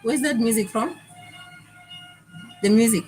Where's that music from? The music.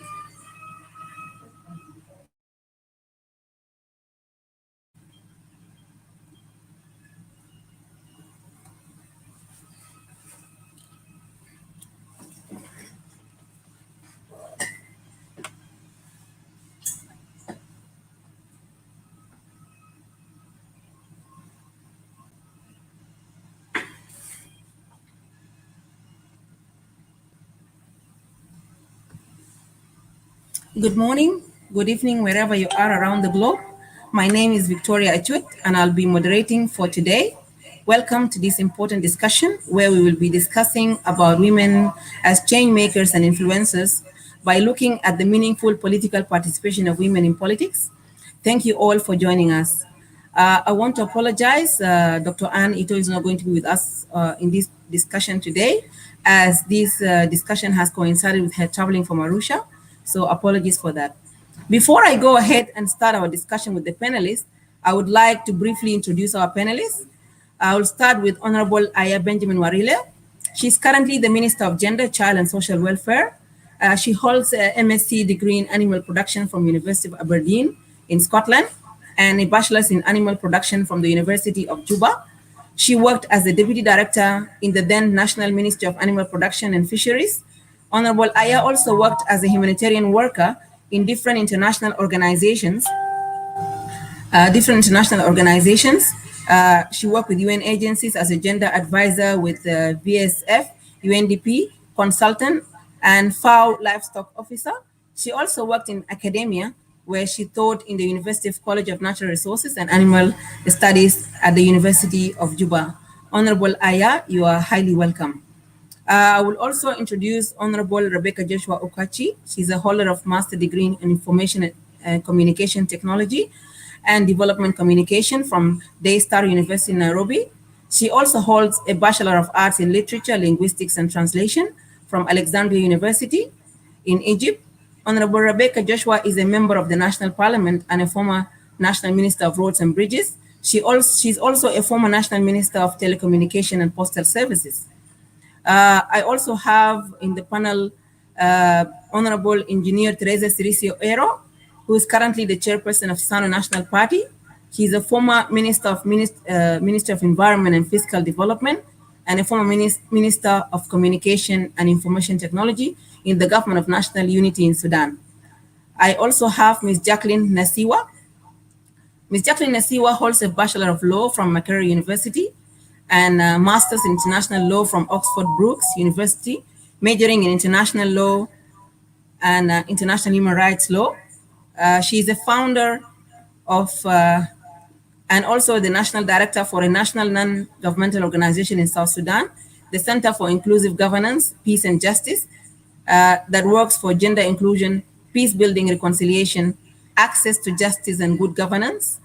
Good morning, good evening, wherever you are around the globe. My name is Victoria Achut, and I'll be moderating for today. Welcome to this important discussion where we will be discussing about women as change makers and influencers by looking at the meaningful political participation of women in politics. Thank you all for joining us. I want to apologize. Dr. Anne Ito is not going to be with us in this discussion today, as this discussion has coincided with her traveling from Arusha. So apologies for that. Before I go ahead and start our discussion with the panelists, I would like to briefly introduce our panelists. I will start with Honorable Aya Benjamin Warile. She's currently the Minister of Gender, Child and Social Welfare. She holds a MSc degree in animal production from University of Aberdeen in Scotland and a bachelor's in animal production from the University of Juba. She worked as the Deputy Director in the then National Ministry of Animal Production and Fisheries. Honorable Aya also worked as a humanitarian worker in different international organizations. She worked with UN agencies as a gender advisor with VSF, UNDP, consultant, and FAO livestock officer. She also worked in academia, where she taught in the University of College of Natural Resources and Animal Studies at the University of Juba. Honorable Aya, you are highly welcome. I will also introduce Honorable Rebecca Joshua Okachi. She's a holder of Master Degree in Information and Communication Technology and Development Communication from Daystar University in Nairobi. She also holds a Bachelor of Arts in Literature, Linguistics, and Translation from Alexandria University in Egypt. Honorable Rebecca Joshua is a member of the National Parliament and a former National Minister of Roads and Bridges. She's also a former National Minister of Telecommunication and Postal Services. I also have in the panel Honorable Engineer Teresa Siricio Ero, who is currently the chairperson of Sano National Party. He's a former Minister of Minister of Environment and Fiscal Development and a former Minister of Communication and Information Technology in the Government of National Unity in Sudan. I also have Ms. Jacqueline Nasiwa. Ms. Jacqueline Nasiwa holds a Bachelor of Law from Makerere University and a Master's in International Law from Oxford Brookes University, majoring in International Law and International Human Rights Law. She is a founder of and also the National Director for a national non-governmental organization in South Sudan, the Center for Inclusive Governance, Peace and Justice, that works for gender inclusion, peace building, reconciliation, access to justice and good governance.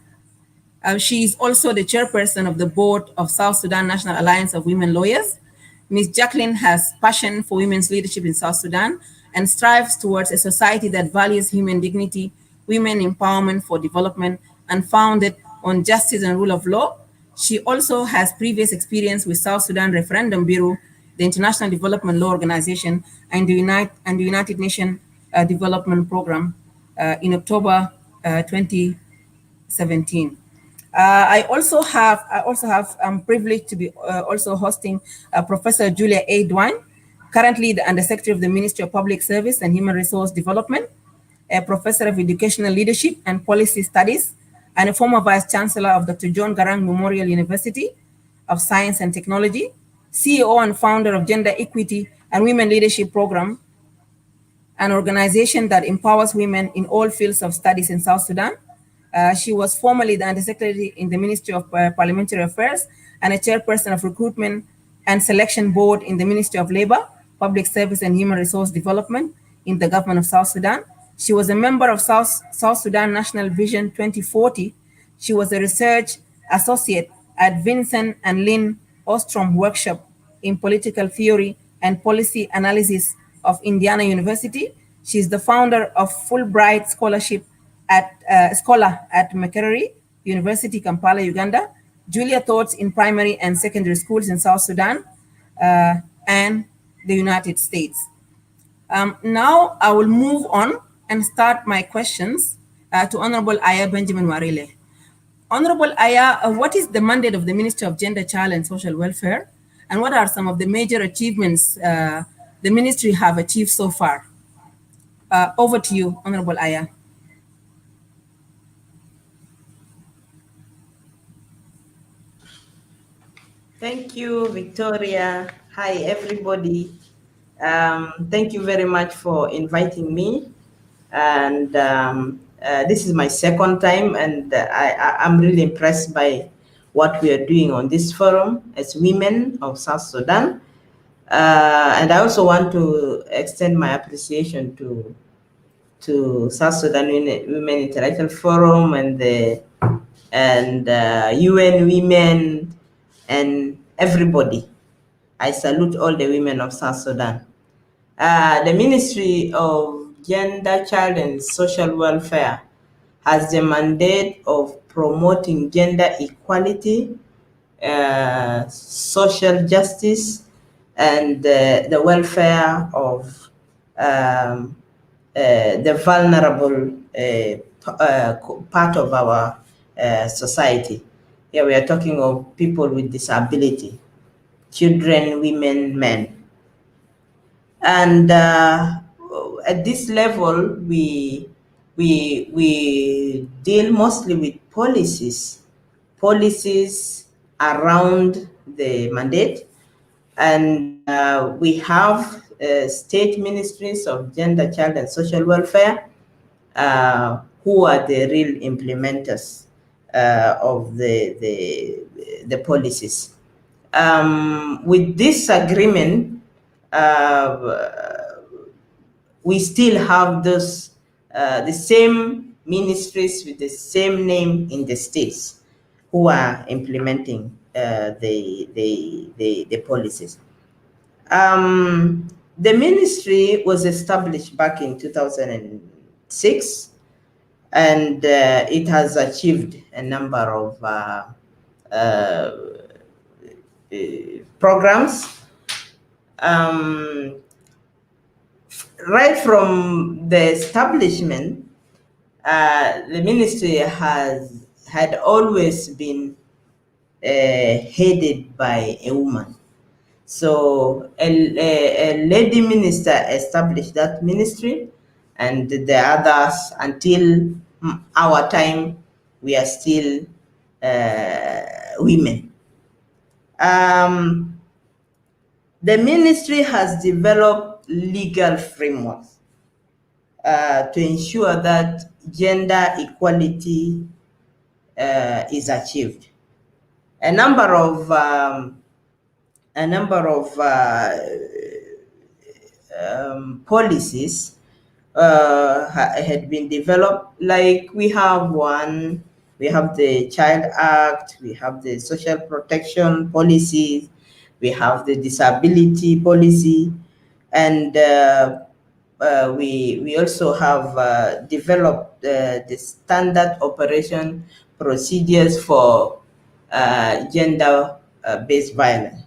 She is also the chairperson of the board of South Sudan National Alliance of Women Lawyers. Ms. Jacqueline has passion for women's leadership in South Sudan and strives towards a society that values human dignity, women empowerment for development, and founded on justice and rule of law. She also has previous experience with South Sudan Referendum Bureau, the International Development Law Organization, and the United Nations Development Program in October 2017. I'm privileged to be also hosting Professor Julia A. Dwine, currently the Undersecretary of the Ministry of Public Service and Human Resource Development, a Professor of Educational Leadership and Policy Studies, and a former Vice Chancellor of Dr. John Garang Memorial University of Science and Technology, CEO and founder of Gender Equity and Women Leadership Program, an organization that empowers women in all fields of studies in South Sudan. She was formerly the Undersecretary in the Ministry of Parliamentary Affairs and a chairperson of Recruitment and Selection Board in the Ministry of Labor, Public Service and Human Resource Development in the government of South Sudan. She was a member of South Sudan National Vision 2040. She was a research associate at Vincent and Lynn Ostrom Workshop in Political Theory and Policy Analysis of Indiana University. She is the founder of Fulbright Scholarship scholar at Makerere University, Kampala, Uganda. Julia taught in primary and secondary schools in South Sudan and the United States. Now I will move on and start my questions to Honorable Aya Benjamin Warile. Honorable Aya, what is the mandate of the Ministry of Gender, Child and Social Welfare? And what are some of the major achievements the ministry have achieved so far? Over to you, Honorable Aya. Thank you, Victoria. Hi, everybody. Thank you very much for inviting me. And this is my second time, and I'm really impressed by what we are doing on this forum as women of South Sudan. And I also want to extend my appreciation to South Sudan Women Intellectual Forum and the UN Women and everybody. I salute all the women of South Sudan. The Ministry of Gender, Child and Social Welfare has the mandate of promoting gender equality, social justice, and the welfare of the vulnerable part of our society. Here we are talking of people with disability, children, women, men. And at this level, we deal mostly with policies around the mandate, and we have state ministries of gender, child, and social welfare who are the real implementers of the policies. With this agreement, we still have those the same ministries with the same name in the states who are implementing the policies. The ministry was established back in 2006, and it has achieved a number of programs. Right from the establishment, the ministry had always been headed by a woman. So a lady minister established that ministry, and the others until our time, we are still women. The ministry has developed legal frameworks to ensure that gender equality is achieved. A number of policies had been developed. Like we have the Child Act, we have the Social Protection Policy, we have the Disability Policy, and we also have developed the Standard Operation Procedures for gender-based violence.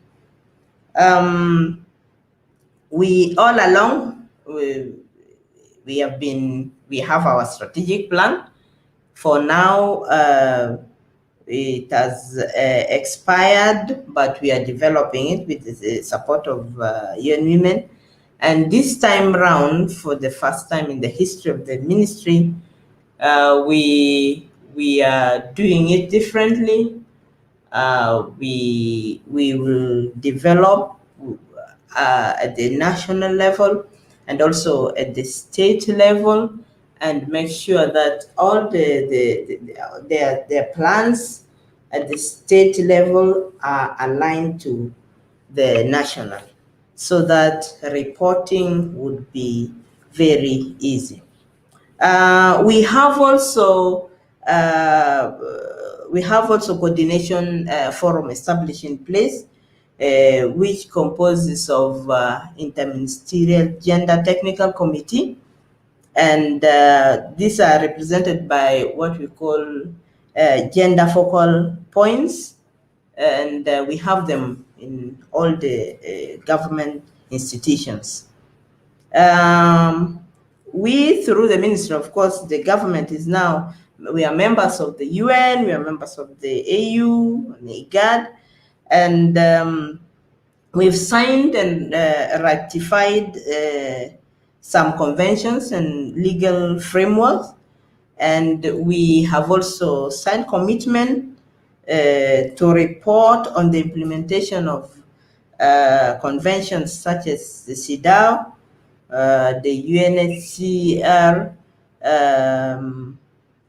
We all along we have our strategic plan. For now, it has expired, but we are developing it with the support of UN Women. And this time round, for the first time in the history of the ministry, we are doing it differently. We will develop at the national level and also at the state level, and make sure that all their plans at the state level are aligned to the national, so that reporting would be very easy. We have also coordination forum established in place, which composes of interministerial gender technical committee, and these are represented by what we call gender focal points, and we have them in all the government institutions. Um, we, through the ministry, of course, the government is now, we are members of the UN, we are members of the AU, and the IGAD, and we've signed and ratified some conventions and legal frameworks, and we have also signed commitment to report on the implementation of conventions such as the CEDAW, the UNHCR,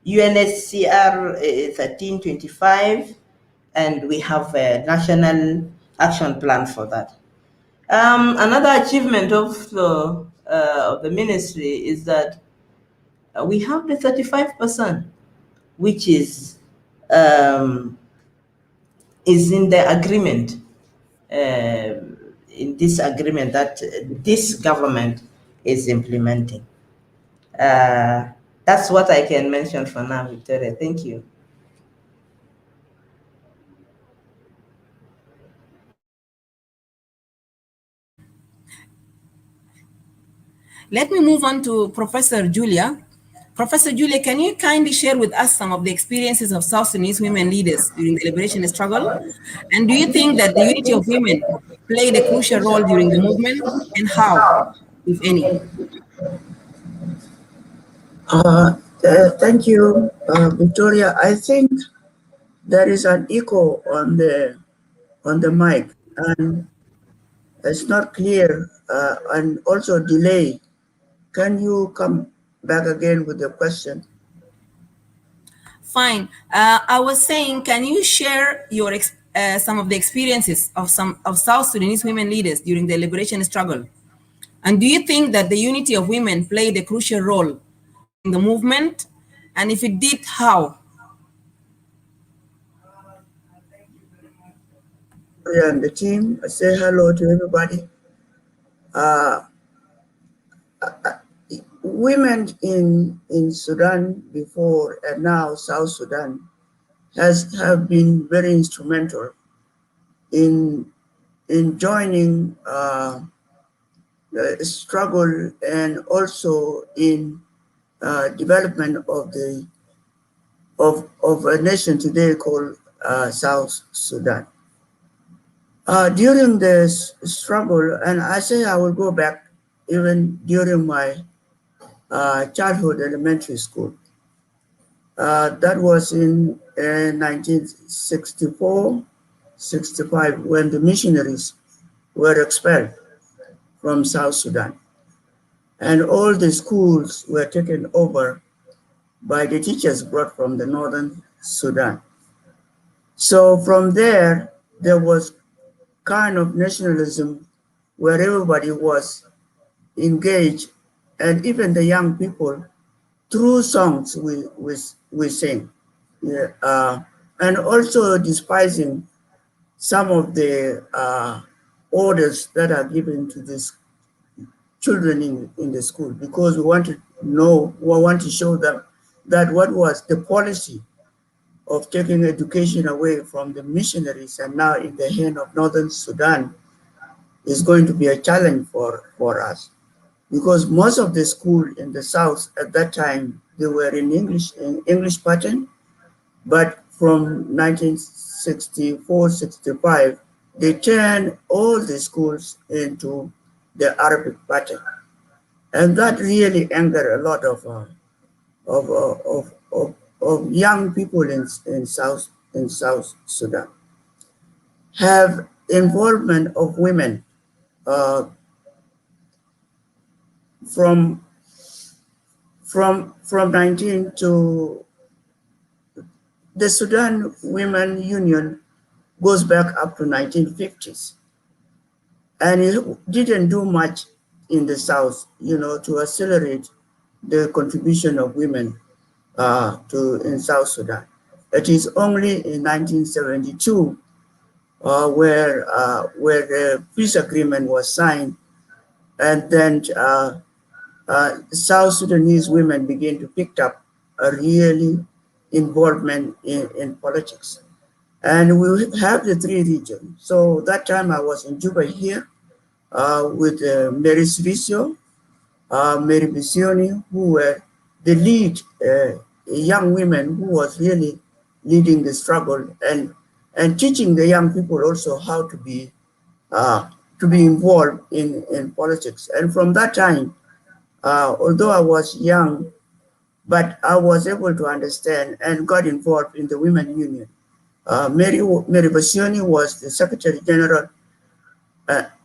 UNHCR 1325, and we have a national action plan for that. Another achievement of the ministry is that we have the 35%, which is in the agreement, in this agreement that this government is implementing. That's what I can mention for now, Victoria. Thank you. Let me move on to Professor Julia. Professor Julia, can you kindly share with us some of the experiences of South Sudanese women leaders during the liberation struggle? And do you think that the unity of women played a crucial role during the movement, and how, if any? Thank you, Victoria. I think there is an echo on the mic, and it's not clear, and also delay. Can you come back again with the question? Fine. I was saying, can you share your some of the experiences of some of South Sudanese women leaders during the liberation struggle? And do you think that the unity of women played a crucial role during the movement? And if it did, how? And the team, I say hello to everybody. Women in Sudan before and now South Sudan have been very instrumental in joining the struggle and also in development of a nation today called South Sudan. During this struggle, and I say I will go back even during my childhood elementary school. That was in 1964, 65, when the missionaries were expelled from South Sudan. And all the schools were taken over by the teachers brought from the northern Sudan. So from there was kind of nationalism where everybody was engaged, and even the young people, through songs we sing. Yeah, and also despising some of the orders that are given to these children in the school, because we want to show them that what was the policy of taking education away from the missionaries and now in the hand of Northern Sudan is going to be a challenge for us. Because most of the school in the South at that time, they were in English pattern, but from 1964, 65, they turned all the schools into the Arabic pattern. And that really angered a lot of young people in South Sudan. Have involvement of women from 19 to the Sudan Women Union goes back up to 1950s, and it didn't do much in the South, to accelerate the contribution of women in South Sudan. It is only in 1972 where the peace agreement was signed, and then South Sudanese women began to pick up a really involvement in politics. And we have the three regions. So that time I was in Juba here, with Mary Sricio, Mary Bisioni, who were the lead young women who was really leading the struggle and teaching the young people also how to be involved in politics. And from that time, although I was young, but I was able to understand and got involved in the Women Union. Mary Basioni was the Secretary General,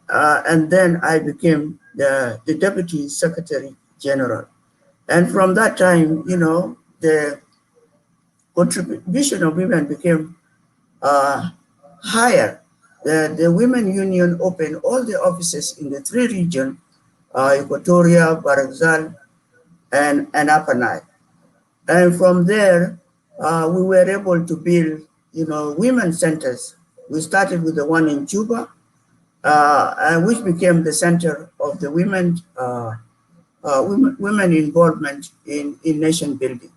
and then I became the Deputy Secretary General. And from that time, the contribution of women became higher. The Women Union opened all the offices in the three regions, Equatoria, Barakzal, and Upper Nile. And from there, we were able to build, women centers. We started with the one in Juba, and which became the center of the women involvement in nation building.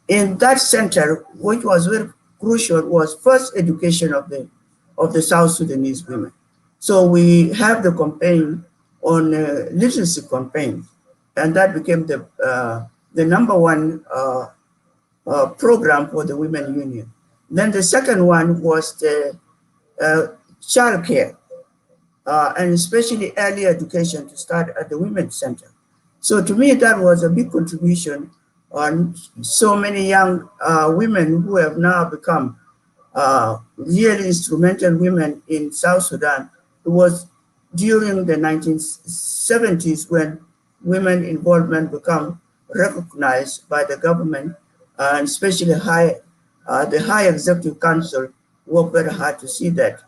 In that center, which was very crucial, was first education of the South Sudanese women. So we have the campaign on literacy campaign, and that became the number one program for the Women Union. Then the second one was the child care, and especially early education to start at the Women's Center. So to me, that was a big contribution on so many young women who have now become really instrumental women in South Sudan. It was during the 1970s when women involvement became recognized by the government, and especially the High Executive Council worked very hard to see that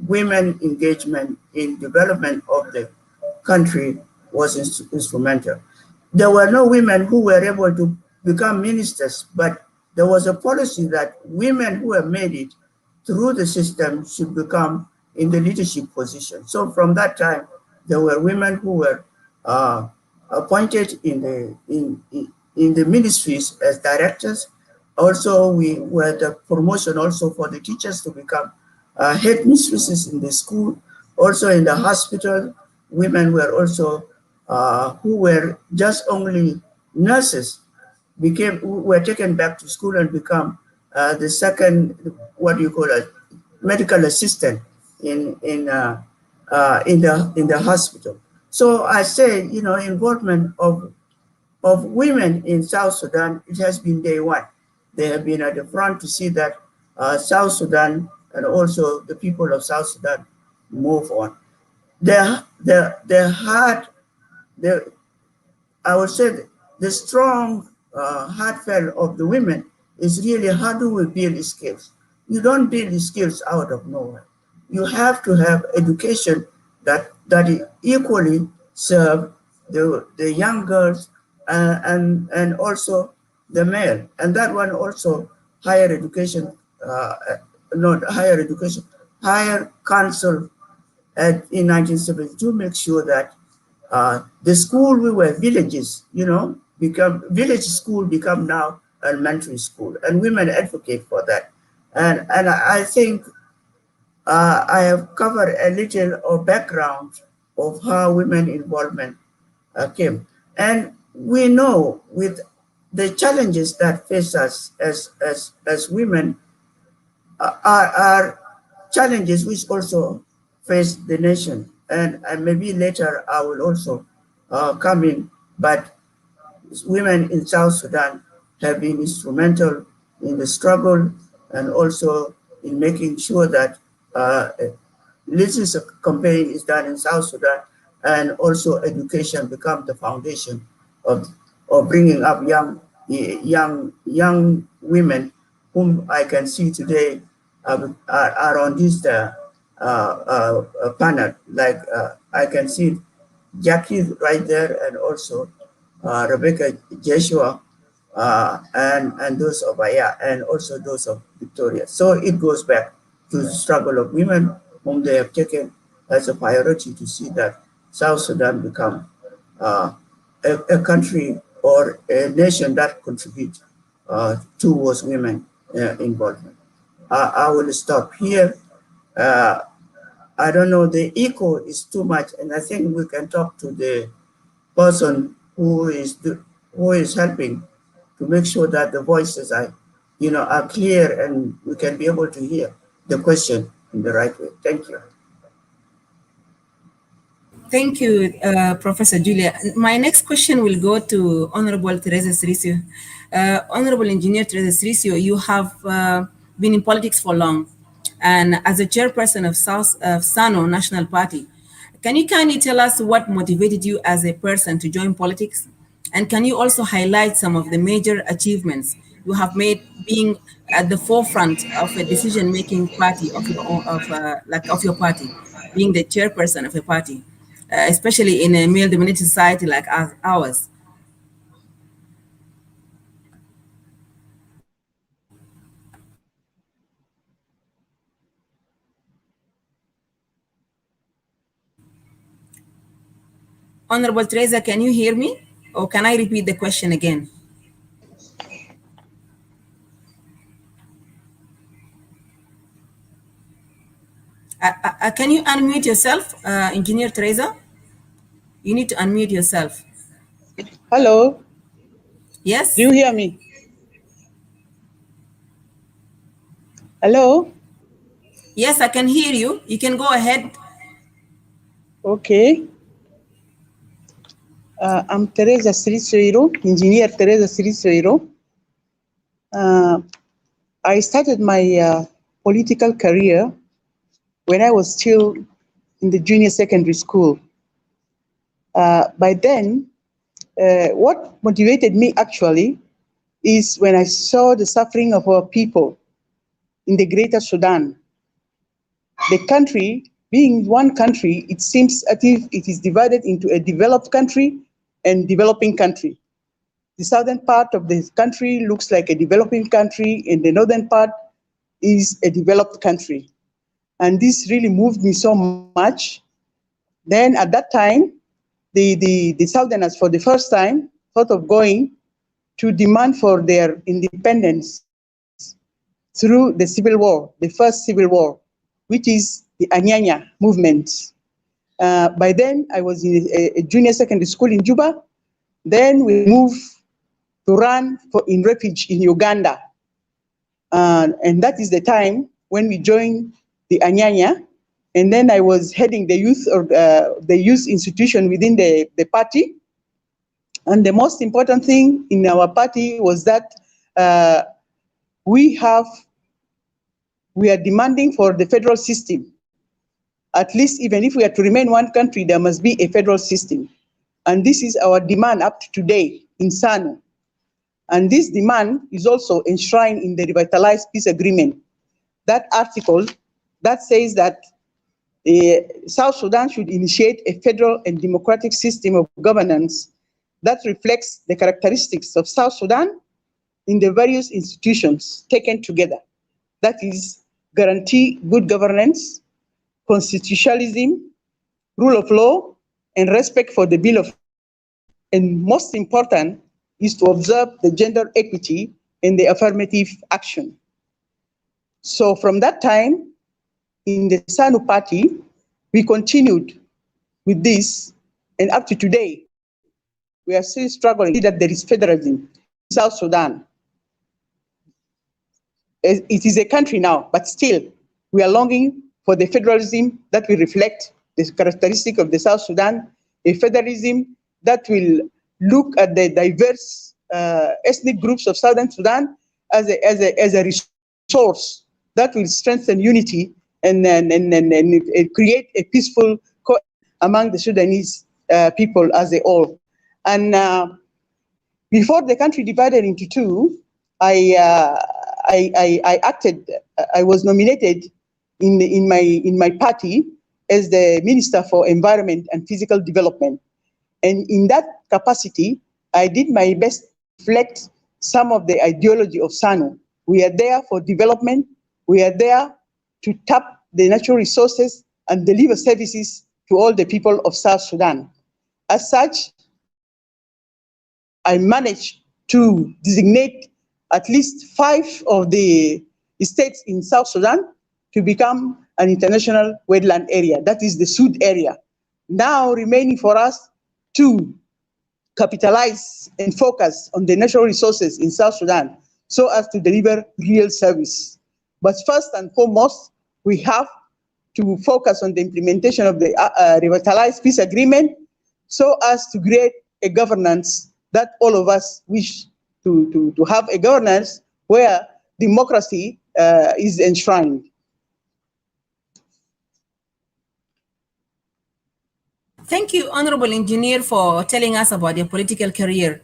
women engagement in development of the country was instrumental. There were no women who were able to become ministers, but there was a policy that women who have made it through the system should become in the leadership position. So from that time, there were women who were appointed in the ministries as directors. Also, we were the promotion also for the teachers to become head mistresses in the school. Also in the hospital, women were also who were just only nurses were taken back to school and become the second, what do you call it, medical assistant in the hospital. So I say, involvement of women in South Sudan, it has been day one. They have been at the front to see that South Sudan and also the people of South Sudan move on. I would say the strong heartfelt of the women is really how do we build skills? You don't build skills out of nowhere. You have to have education that equally serve the young girls and also the male. And that one also higher education, not higher education, higher council in 1972 make sure that the school we were villages, become village school become now elementary school, and women advocate for that. And I think I have covered a little of background of how women involvement came. And we know with the challenges that face us as women are challenges which also face the nation. And maybe later I will also come in, but women in South Sudan have been instrumental in the struggle and also in making sure that literacy campaign is done in South Sudan, and also education becomes the foundation of bringing up young women whom I can see today are on this panel. Like I can see Jackie right there, and also Rebecca Joshua, and those of Aya, and also those of Victoria. So it goes back to the struggle of women whom they have taken as a priority to see that South Sudan become a country or a nation that contributes towards women involvement. I will stop here. I don't know, the echo is too much, and I think we can talk to the person who is helping to make sure that the voices are clear and we can be able to hear the question in the right way. Thank you. Thank you, Professor Julia. My next question will go to Honorable Teresa Siricio. Honorable Engineer Teresa Siricio, you have been in politics for long, and as a chairperson of Sano National Party, can you kindly tell us what motivated you as a person to join politics? And can you also highlight some of the major achievements you have made being at the forefront of a decision-making party of your own, of your party, being the chairperson of a party, especially in a male-dominated society like ours? Honorable Teresa, can you hear me? Or can I repeat the question again? Can you unmute yourself, Engineer Teresa? You need to unmute yourself. Hello, do Yes? you hear me? Hello? Yes, I can hear you. You can go ahead. Okay. I'm Teresa Sirisoiro, Engineer Teresa Sirisoiro. I started my political career when I was still in the junior secondary school. By then, what motivated me actually is when I saw the suffering of our people in the Greater Sudan. The country, being one country, it seems as if it is divided into a developed country and developing country. The southern part of the country looks like a developing country, and the northern part is a developed country. And this really moved me so much. Then at that time, the Southerners, for the first time, thought of going to demand for their independence through the civil war, the first civil war, which is the Anyanya movement. By then, I was in a junior secondary school in Juba. Then we moved to run in refuge in Uganda. And that is the time when we joined the Anyanya. And then I was heading the youth institution within the party. And the most important thing in our party was that we are demanding for the federal system. At least, even if we are to remain one country, there must be a federal system. And this is our demand up to today in Sanu. And this demand is also enshrined in the Revitalized Peace Agreement. That article that says that South Sudan should initiate a federal and democratic system of governance that reflects the characteristics of South Sudan in the various institutions taken together. That is, guarantee good governance, constitutionalism, rule of law, and respect for the Bill of Rights. And most important is to observe the gender equity and the affirmative action. So from that time, in the SANU party, we continued with this, and up to today, we are still struggling to see that there is federalism in South Sudan. It is a country now, but still, we are longing for the federalism that will reflect the characteristic of the South Sudan, a federalism that will look at the diverse ethnic groups of Southern Sudan as a resource that will strengthen unity and create a peaceful among the Sudanese people as a whole. And before the country divided into two, I was nominated in my party as the Minister for Environment and Physical Development. And in that capacity, I did my best to reflect some of the ideology of SANU. We are there for development. We are there to tap the natural resources and deliver services to all the people of South Sudan. As such, I managed to designate at least 5 of the states in South Sudan to become an international wetland area. That is the Sud area. Now remaining for us to capitalize and focus on the natural resources in South Sudan so as to deliver real service. But first and foremost, we have to focus on the implementation of the revitalized peace agreement so as to create a governance that all of us wish to have, a governance where democracy is enshrined. Thank you, Honorable Engineer, for telling us about your political career.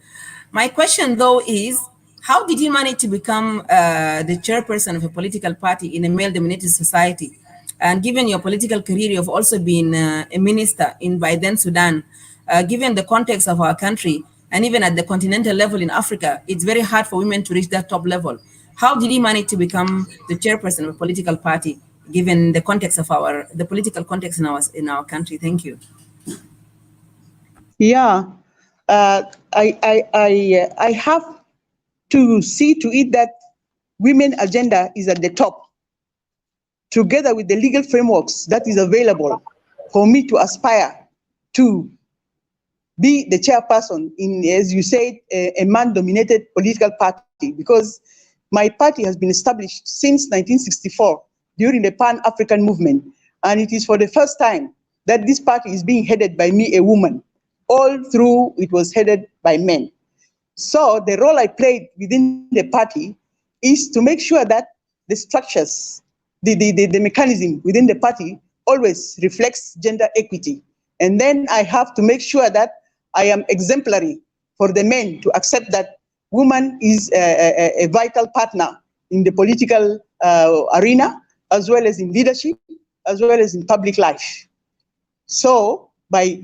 My question, though, is how did you manage to become the chairperson of a political party in a male-dominated society? And given your political career, you've also been a minister in by then Sudan. Given the context of our country, and even at the continental level in Africa, it's very hard for women to reach that top level. How did you manage to become the chairperson of a political party, given the context of the political context in our country? Thank you. Yeah, I have to see to it that women agenda is at the top, together with the legal frameworks that is available for me to aspire to be the chairperson in, as you said, a man-dominated political party, because my party has been established since 1964 during the Pan-African movement, and it is for the first time that this party is being headed by me, a woman. All through, it was headed by men. So the role I played within the party is to make sure that the structures, the mechanism within the party always reflects gender equity. And then I have to make sure that I am exemplary for the men to accept that woman is a vital partner in the political arena, as well as in leadership, as well as in public life. So by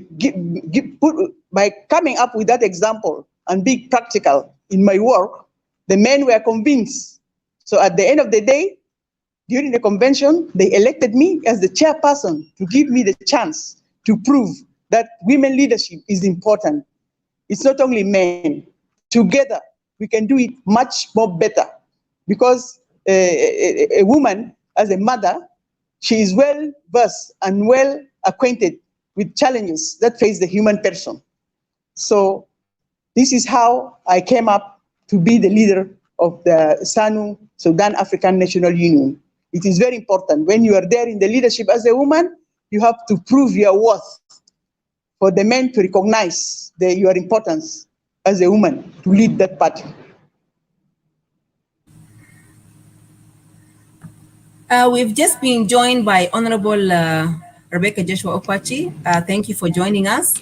coming up with that example and being practical in my work, the men were convinced. So at the end of the day, during the convention, they elected me as the chairperson to give me the chance to prove that women leadership is important. It's not only men. Together, we can do it much more better, because a woman, as a mother, she is well versed and well acquainted with challenges that face the human person. So this is how I came up to be the leader of the SANU, Sudan African National Union. It is very important. When you are there in the leadership as a woman, you have to prove your worth for the men to recognize your importance as a woman to lead that party. We've just been joined by Honorable Rebecca Joshua Opachi. Thank you for joining us.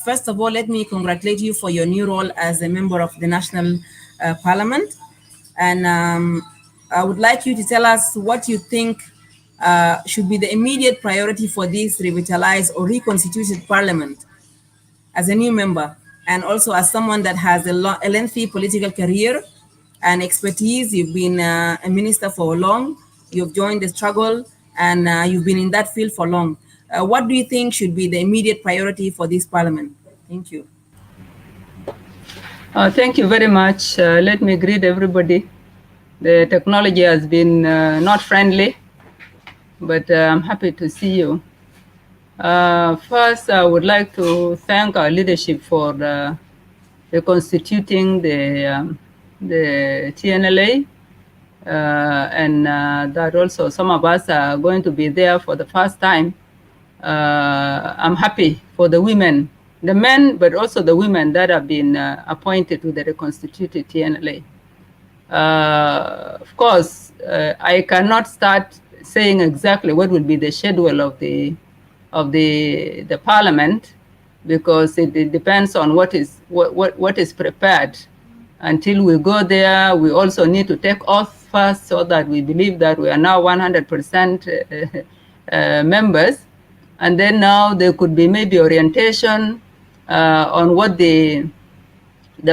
First of all, let me congratulate you for your new role as a member of the National Parliament. And I would like you to tell us what you think should be the immediate priority for this revitalized or reconstituted parliament as a new member, and also as someone that has a lengthy political career and expertise. You've been a minister for long, you've joined the struggle, and you've been in that field for long. What do you think should be the immediate priority for this parliament? Thank you. Thank you very much. Let me greet everybody. The technology has been not friendly, but I'm happy to see you. First, I would like to thank our leadership for reconstituting the TNLA, and that also some of us are going to be there for the first time. I'm happy for the women, the men, but also the women that have been appointed to the reconstituted TNLA. Of course, I cannot start saying exactly what will be the schedule of the parliament, because it depends on what is prepared. Until we go there, we also need to take oath first, so that we believe that we are now 100% members. And then now there could be maybe orientation on what the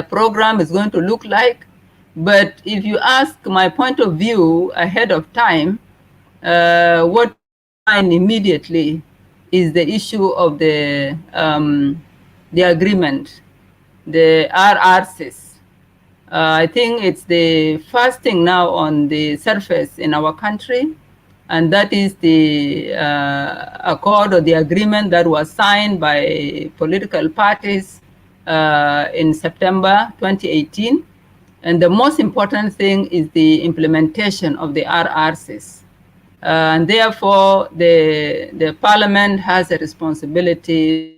program is going to look like. But if you ask my point of view ahead of time, what I find immediately is the issue of the agreement, the RRCs. I think it's the first thing now on the surface in our country. and that is the accord or the agreement that was signed by political parties in September 2018. And the most important thing is the implementation of the RRCs. And therefore, the parliament has a responsibility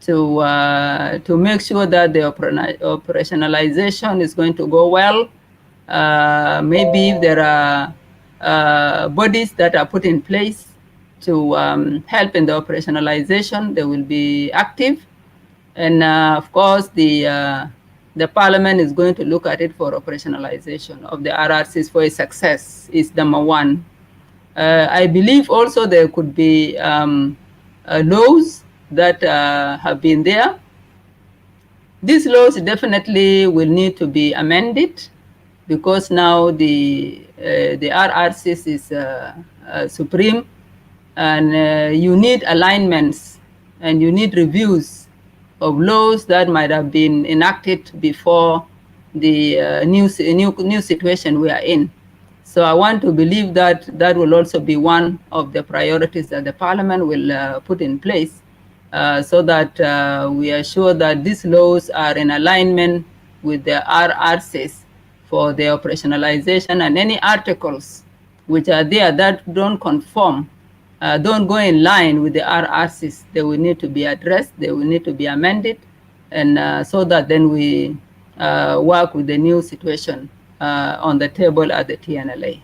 to make sure that the operationalization is going to go well. Maybe if there are bodies that are put in place to help in the operationalization, they will be active. And of course, the parliament is going to look at it for operationalization of the RRCs for its success is number one. I believe also there could be laws that have been there. These laws definitely will need to be amended because now the RRCs is supreme, and you need alignments and you need reviews of laws that might have been enacted before the new situation we are in. So I want to believe that that will also be one of the priorities that the parliament will put in place so that we are sure that these laws are in alignment with the RRCs for the operationalization, and any articles which are there that don't conform, don't go in line with the RRCs, they will need to be addressed, they will need to be amended, and so that then we work with the new situation on the table at the TNLA.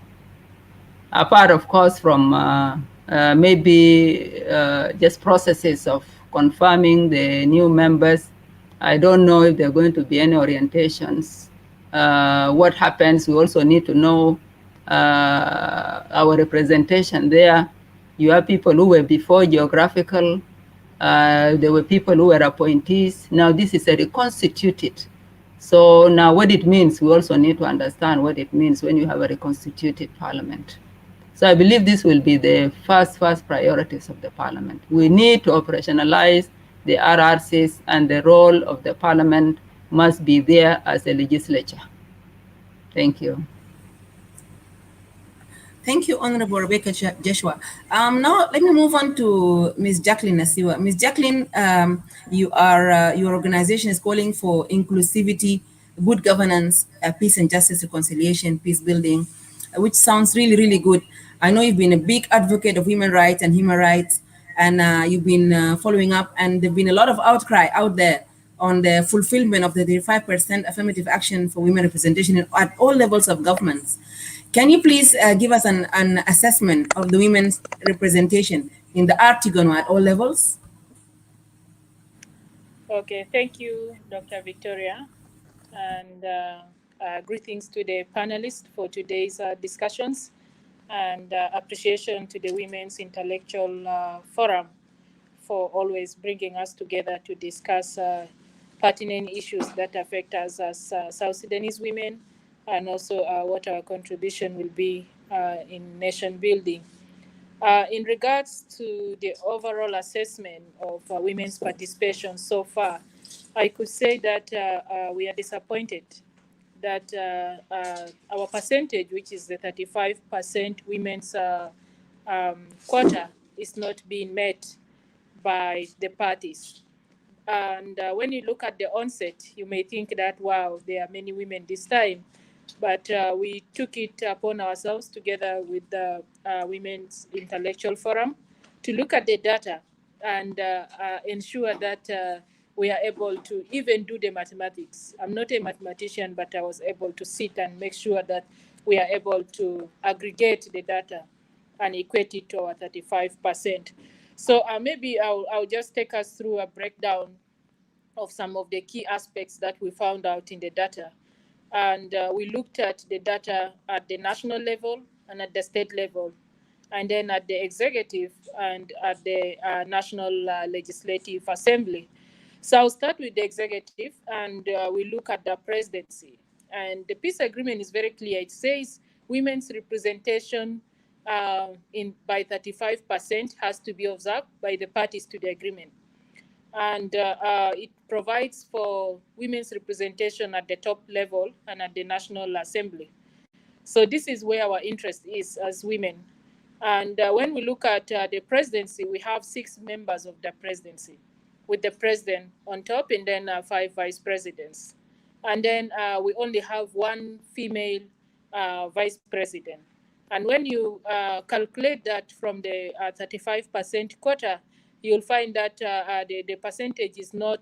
Apart, of course, from maybe just processes of confirming the new members, I don't know if there are going to be any orientations. What happens, we also need to know our representation there. You have people who were before geographical, there were people who were appointees. Now this is a reconstituted. So now what it means, we also need to understand what it means when you have a reconstituted parliament. So I believe this will be the first priorities of the parliament. We need to operationalize the RRCs, and the role of the parliament must be there as a legislature. Thank you. Thank you, Honorable Rebecca Joshua. Now, let me move on to Ms. Jacqueline Nasiwa. Ms. Jacqueline, your organization is calling for inclusivity, good governance, peace and justice, reconciliation, peace building, which sounds really, really good. I know you've been a big advocate of women rights and human rights, and you've been following up, and there've been a lot of outcry out there on the fulfillment of the 35% affirmative action for women representation at all levels of governments. Can you please give us an assessment of the women's representation in the Artigon at all levels? Okay, thank you, Dr. Victoria, and greetings to the panelists for today's discussions, and appreciation to the Women's Intellectual Forum for always bringing us together to discuss pertinent issues that affect us as South Sudanese women, and also what our contribution will be in nation building. In regards to the overall assessment of women's participation so far, I could say that we are disappointed that our percentage, which is the 35% women's quota, is not being met by the parties. And when you look at the onset, you may think that, wow, there are many women this time. But we took it upon ourselves together with the Women's Intellectual Forum to look at the data and ensure that we are able to even do the mathematics. I'm not a mathematician, but I was able to sit and make sure that we are able to aggregate the data and equate it to our 35%. So maybe I'll just take us through a breakdown of some of the key aspects that we found out in the data. And we looked at the data at the national level and at the state level, and then at the executive and at the National Legislative Assembly. So I'll start with the executive, and we look at the presidency. And the peace agreement is very clear. It says women's representation by 35% has to be observed by the parties to the agreement. And it provides for women's representation at the top level and at the National Assembly. So this is where our interest is as women. And when we look at the presidency, we have 6 members of the presidency, with the president on top, and then 5 vice presidents. And then we only have 1 female vice president. And when you calculate that from the 35% quota, you'll find that the percentage is not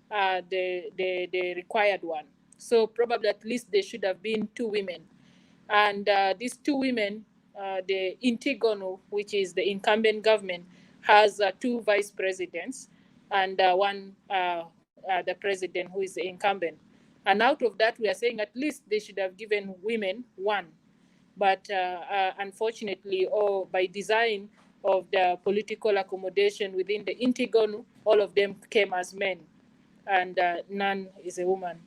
the required one. So probably at least there should have been 2 women. And these 2 women, the Intigonu, which is the incumbent government, has 2 vice presidents and 1 the president, who is the incumbent. And out of that, we are saying at least they should have given women 1. But unfortunately, or by design of the political accommodation within the Intigonu, all of them came as men, and none is a woman.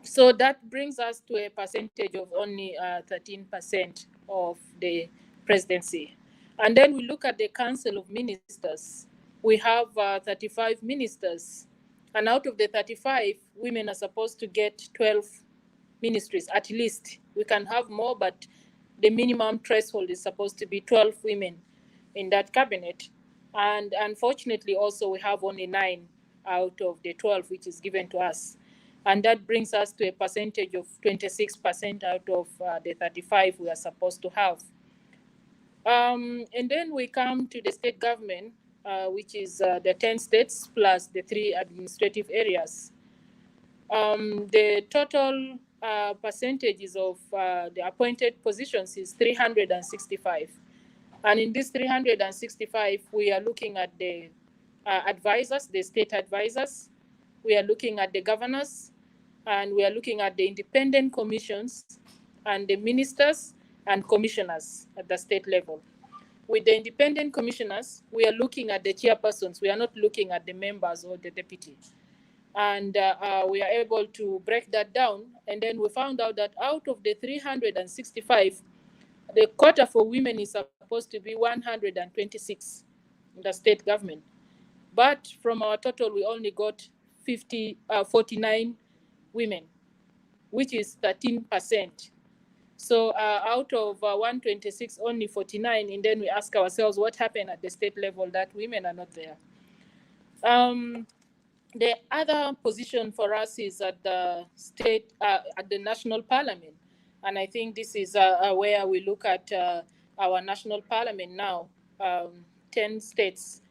So that brings us to a percentage of only 13% of the presidency. And then we look at the Council of Ministers. We have 35 ministers. And out of the 35, women are supposed to get 12 ministries at least. We can have more, but the minimum threshold is supposed to be 12 women in that cabinet. And unfortunately, also, we have only 9 out of the 12, which is given to us. And that brings us to a percentage of 26% out of the 35 we are supposed to have. And then we come to the state government, which is the 10 states plus the 3 administrative areas. The total percentages of the appointed positions is 365. And in this 365, we are looking at the advisors, the state advisors. We are looking at the governors, and we are looking at the independent commissions and the ministers and commissioners at the state level. With the independent commissioners, we are looking at the chairpersons. We are not looking at the members or the deputy. And we are able to break that down. And then we found out that out of the 365, the quota for women is supposed to be 126 in the state government. But from our total, we only got 49 women, which is 13%. So out of 126, only 49. And then we ask ourselves, what happened at the state level that women are not there? The other position for us is at the state, at the national parliament. And I think this is where we look at our national parliament now, 10 states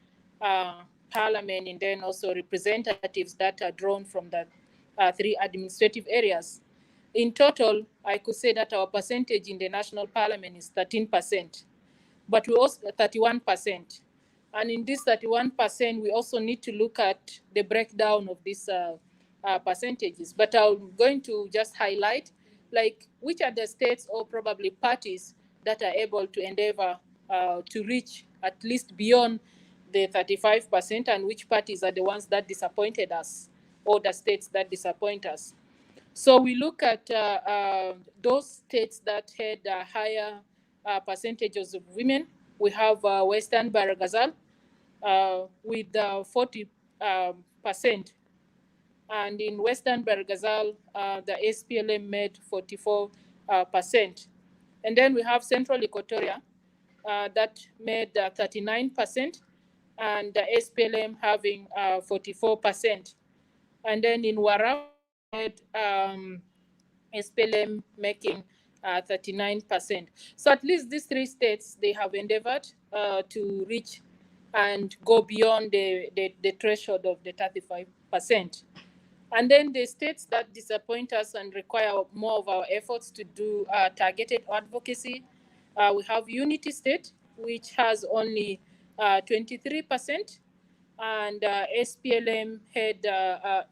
parliament, and then also representatives that are drawn from the 3 administrative areas. In total, I could say that our percentage in the national parliament is 13%, but we also 31%. And in this 31%, we also need to look at the breakdown of these percentages. But I'm going to just highlight, like, which are the states or probably parties that are able to endeavor to reach at least beyond the 35%, and which parties are the ones that disappointed us, or the states that disappoint us. So we look at those states that had higher percentages of women. We have Western Baragazal with 40%. And in Western Baragazal, the SPLM made 44%. And then we have Central Equatoria that made 39%, and the SPLM having 44%. And then in Warab, SPLM making 39%. So at least these 3 states, they have endeavored to reach and go beyond the threshold of the 35%. And then the states that disappoint us and require more of our efforts to do targeted advocacy, we have Unity State, which has only 23%. And SPLM had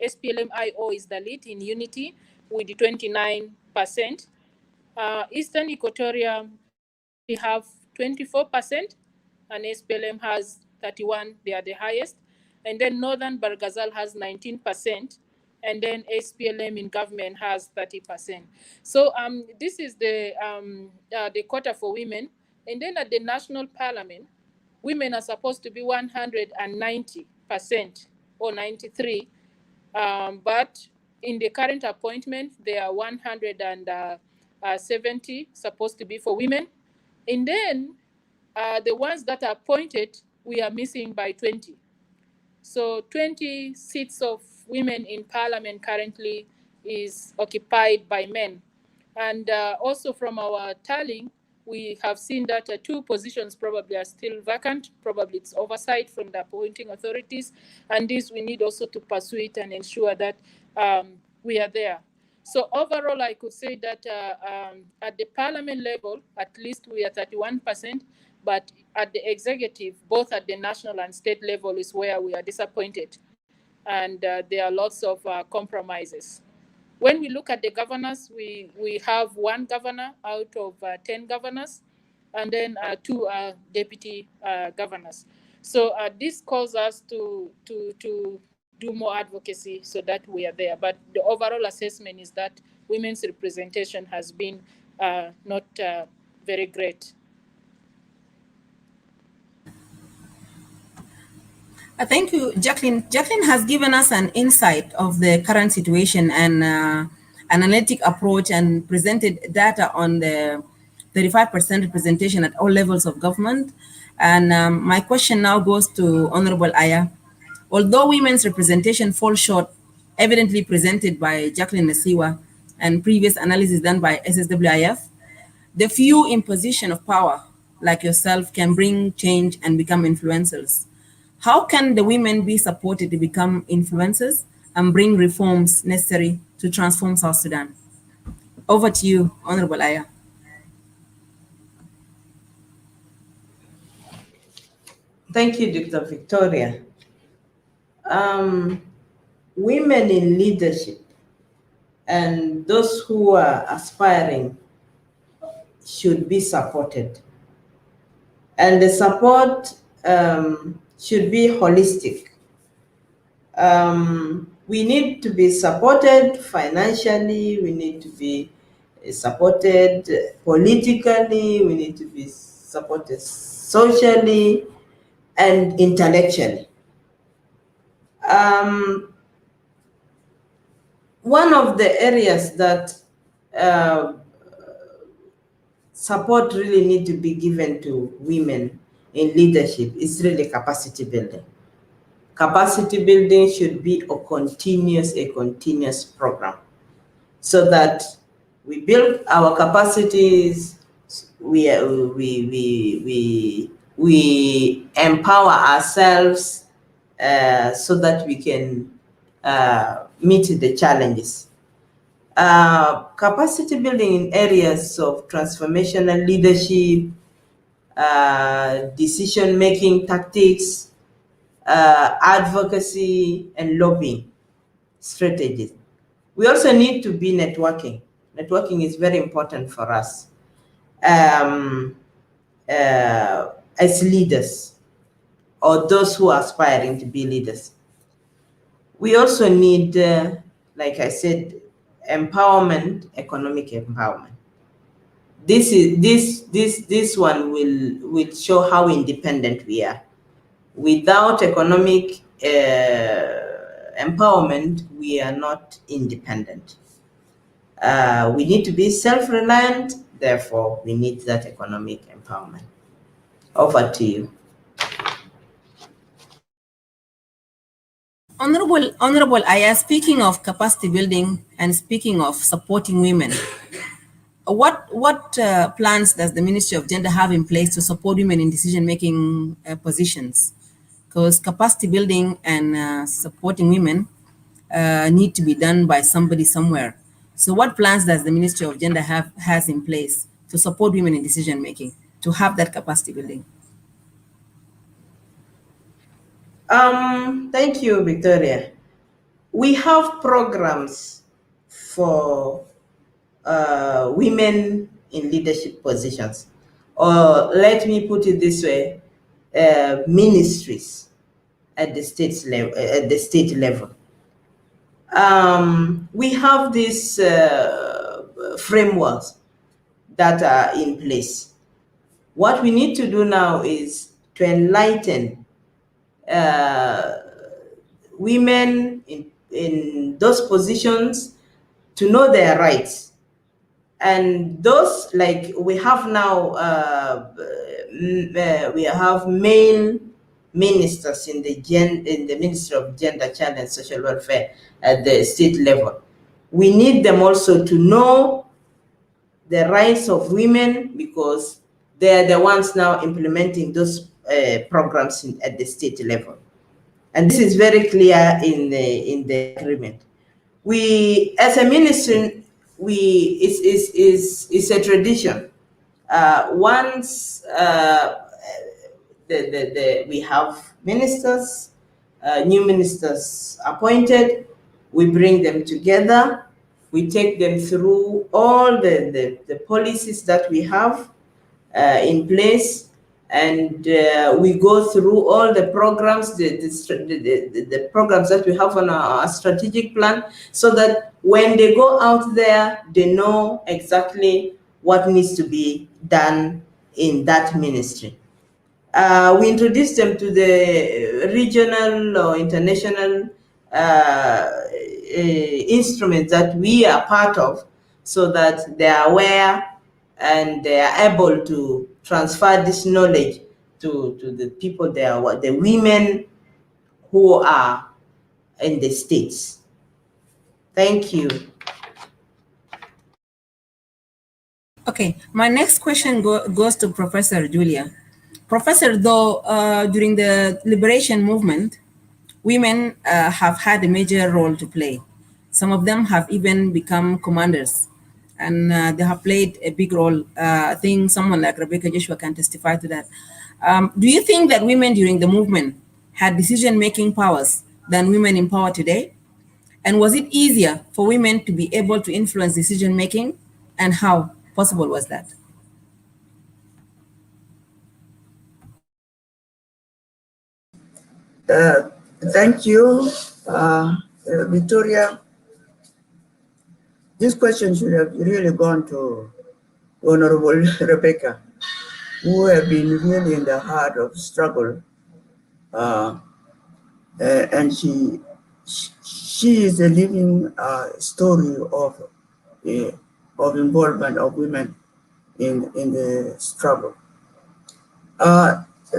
SPLM IO is the lead in Unity with 29%. Eastern Equatoria only have 24%, and SPLM has 31. They are the highest. And then Northern Barghazal has 19%, and then SPLM in government has 30%. So this is the quota for women. And then at the national parliament, women are supposed to be 190% or 93, but in the current appointment, they are 100 and 70 supposed to be for women. And then the ones that are appointed, we are missing by 20. So 20 seats of women in parliament currently is occupied by men. And also from our tallying, we have seen that 2 positions probably are still vacant. Probably it's oversight from the appointing authorities. And this we need also to pursue it and ensure that we are there. So overall, I could say that at the parliament level, at least we are 31%, but at the executive, both at the national and state level, is where we are disappointed. And there are lots of compromises. When we look at the governors, we have 1 governor out of 10 governors, and then 2 deputy governors. So this calls us to do more advocacy so that we are there. But the overall assessment is that women's representation has been not very great. Thank you, Jacqueline. Jacqueline has given us an insight of the current situation and analytic approach and presented data on the 35% representation at all levels of government. And my question now goes to Honorable Aya. Although women's representation falls short, evidently presented by Jacqueline Nasiwa and previous analysis done by SSWIF, the few in position of power, like yourself, can bring change and become influencers. How can the women be supported to become influencers and bring reforms necessary to transform South Sudan? Over to you, Honorable Aya. Thank you, Dr. Victoria. Women in leadership and those who are aspiring should be supported. And the support should be holistic. We need to be supported financially, we need to be supported politically, we need to be supported socially and intellectually. One of the areas that support really need to be given to women in leadership is really capacity building. Capacity building should be a continuous program so that we build our capacities, we empower ourselves so that we can meet the challenges. Capacity building in areas of transformational leadership, decision-making tactics, advocacy, and lobbying strategies. We also need to be networking. Networking is very important for us as leaders or those who are aspiring to be leaders. We also need, like I said, empowerment, economic empowerment. This one will show how independent we are. Without economic empowerment, we are not independent. We need to be self-reliant, therefore we need that economic empowerment. Over to you. Honorable Aya, speaking of capacity building and speaking of supporting women, what plans does the Ministry of Gender have in place to support women in decision-making positions? Because capacity building and supporting women need to be done by somebody somewhere. So what plans does the Ministry of Gender has in place to support women in decision-making, to have that capacity building? Thank you, Victoria. We have programs for women in leadership positions, or let me put it this way, ministries at the state level. We have these frameworks that are in place. What we need to do now is to enlighten women in those positions to know their rights, And those, like, we have now, we have male ministers in the Ministry of Gender, Child and Social Welfare at the state level. We need them also to know the rights of women, because they're the ones now implementing those programs at the state level. And this is very clear in the agreement. We, as a ministry, it's a tradition. Once we have ministers, new ministers appointed, we bring them together, we take them through all the policies that we have in place, and we go through all the programs, the programs that we have on our strategic plan, so that when they go out there, they know exactly what needs to be done in that ministry. We introduce them to the regional or international instruments that we are part of, so that they are aware and they are able to transfer this knowledge to the people there, the women who are in the states. Thank you. Okay, my next question goes to Professor Julia. Professor, though during the liberation movement, women have had a major role to play. Some of them have even become commanders, and they have played a big role. I think someone like Rebecca Joshua can testify to that. Do you think that women during the movement had decision-making powers than women in power today? And was it easier for women to be able to influence decision-making? And how possible was that? Thank you, Victoria. This question should have really gone to Honorable Rebecca, who have been really in the heart of struggle, and she is a living story of involvement of women in the struggle.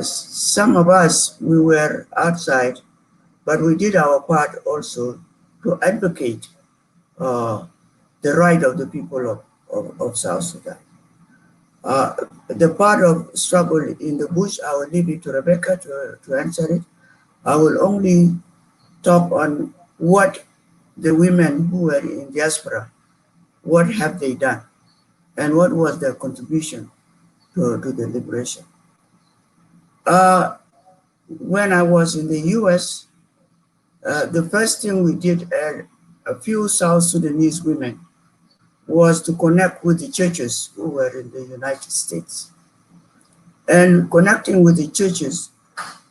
Some of us, we were outside, but we did our part also to advocate the right of the people of South Sudan. The part of struggle in the bush, I will leave it to Rebecca to answer it. I will only talk on what the women who were in diaspora, what have they done, and what was their contribution to the liberation. When I was in the US, the first thing we did, a few South Sudanese women, was to connect with the churches who were in the United States. And connecting with the churches,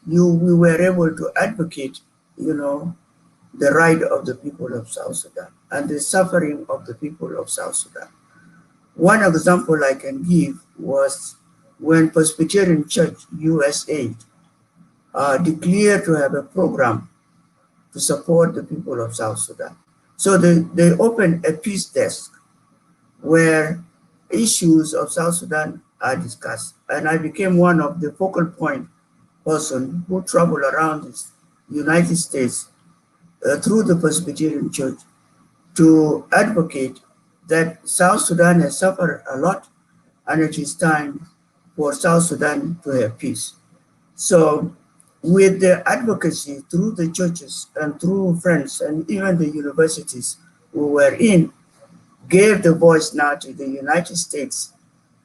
we were able to advocate, the right of the people of South Sudan and the suffering of the people of South Sudan. One example I can give was when Presbyterian Church USA declared to have a program to support the people of South Sudan. So they opened a peace desk where issues of South Sudan are discussed. And I became one of the focal point person who traveled around the United States through the Presbyterian Church to advocate that South Sudan has suffered a lot and it is time for South Sudan to have peace. So with the advocacy through the churches and through friends and even the universities we were in, gave the voice now to the United States,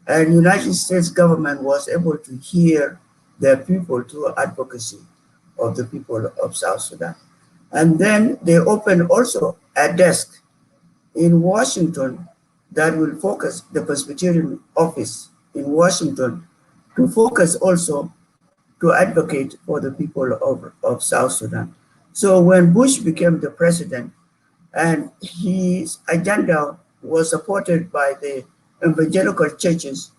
and United States government was able to hear their people through advocacy of the people of South Sudan. And then they opened also a desk in Washington that will focus, the Presbyterian office in Washington, to focus also to advocate for the people of South Sudan. So when Bush became the president and his agenda was supported by the evangelical churches,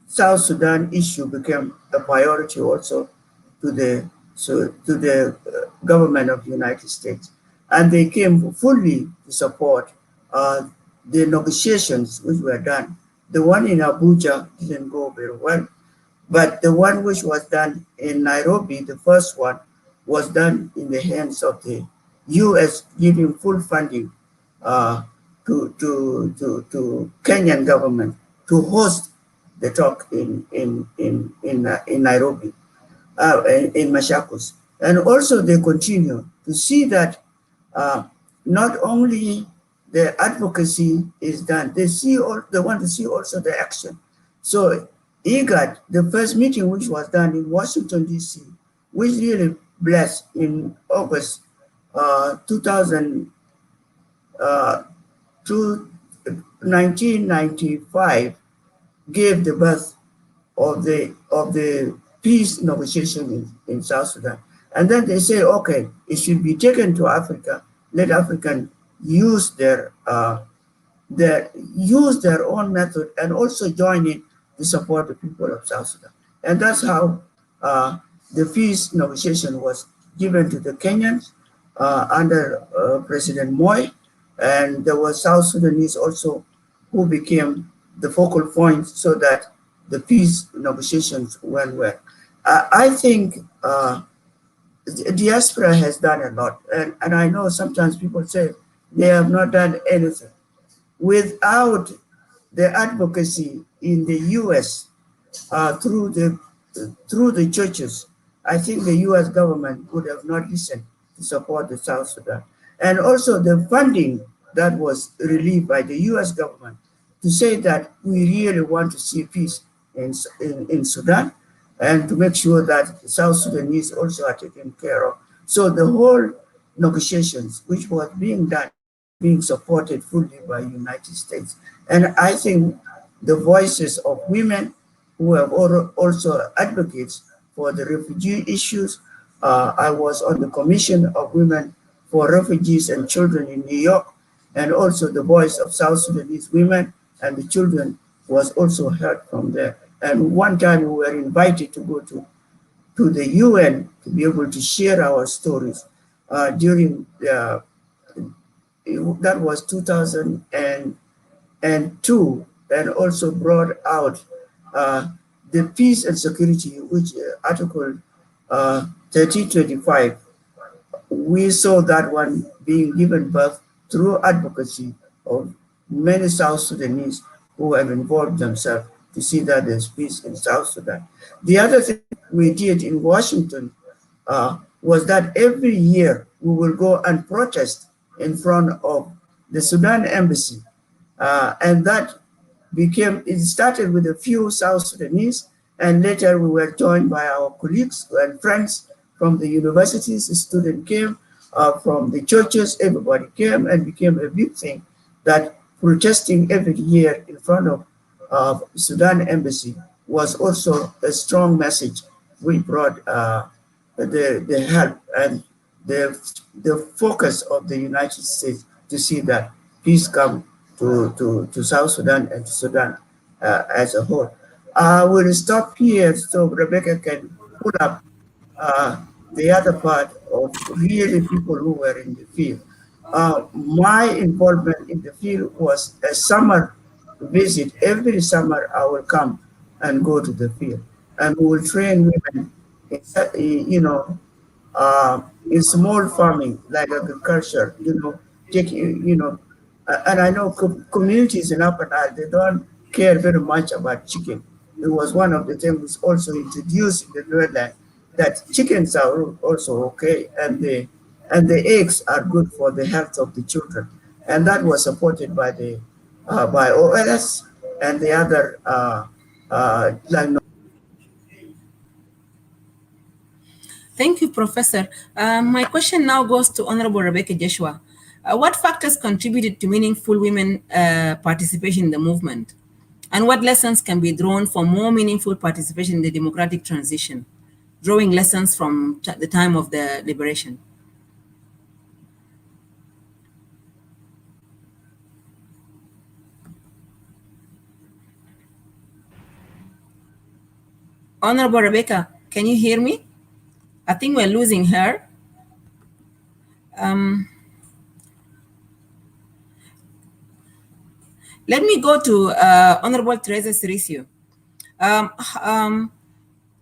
South Sudan issue became a priority also to the government of the United States. And they came fully to support the negotiations which were done, the one in Abuja didn't go very well, but the one which was done in Nairobi, the first one, was done in the hands of the U.S. giving full funding uh, to Kenyan government to host the talk in Nairobi, in Machakos. And also they continue to see that not only the advocacy is done, they want to see also the action. So IGAD, the first meeting which was done in Washington, D.C., which really blessed in August 2000, to 1995, gave the birth of the peace negotiation in South Sudan. And then they say, okay, it should be taken to Africa. Let Africans use use their own method and also join in to support the people of South Sudan. And that's how the peace negotiation was given to the Kenyans under President Moy. And there was South Sudanese also who became the focal point so that the peace negotiations went well. I think diaspora has done a lot. And I know sometimes people say they have not done anything. Without the advocacy in the U.S. Through the churches, I think the U.S. government would have not listened to support the South Sudan. And also the funding that was relieved by the U.S. government to say that we really want to see peace in Sudan and to make sure that South Sudanese also are taken care of. So the whole negotiations, which was being done, being supported fully by the United States. And I think the voices of women who have also advocates for the refugee issues. I was on the Commission of Women for Refugees and Children in New York, and also the voice of South Sudanese women and the children was also heard from there. And one time we were invited to go to the UN to be able to share our stories during that was 2002, and also brought out the peace and security, which Article 1325, we saw that one being given birth through advocacy of many South Sudanese who have involved themselves to see that there's peace in South Sudan. The other thing we did in Washington was that every year we will go and protest in front of the Sudan embassy. And that it started with a few South Sudanese, and later we were joined by our colleagues and friends from the universities. The students came, from the churches, everybody came, and became a big thing that protesting every year in front of Sudan embassy was also a strong message. We brought the help and the focus of the United States to see that peace come to South Sudan and to Sudan as a whole. I will stop here so Rebecca can pull up the other part of really people who were in the field. My involvement in the field was a summer visit. Every summer I will come and go to the field, and we will train women in small farming like agriculture, and I know communities in Upper Nile, they don't care very much about chicken. It was one of the things also introduced in the Lowland that chickens are also okay, and the eggs are good for the health of the children, and that was supported by the by OLS and the other like. Thank you, Professor. My question now goes to Honorable Rebecca Joshua. What factors contributed to meaningful women participation in the movement? And what lessons can be drawn for more meaningful participation in the democratic transition, drawing lessons from the time of the liberation? Honorable Rebecca, can you hear me? I think we're losing her. Let me go to Honorable Teresa Cericio. Um, um,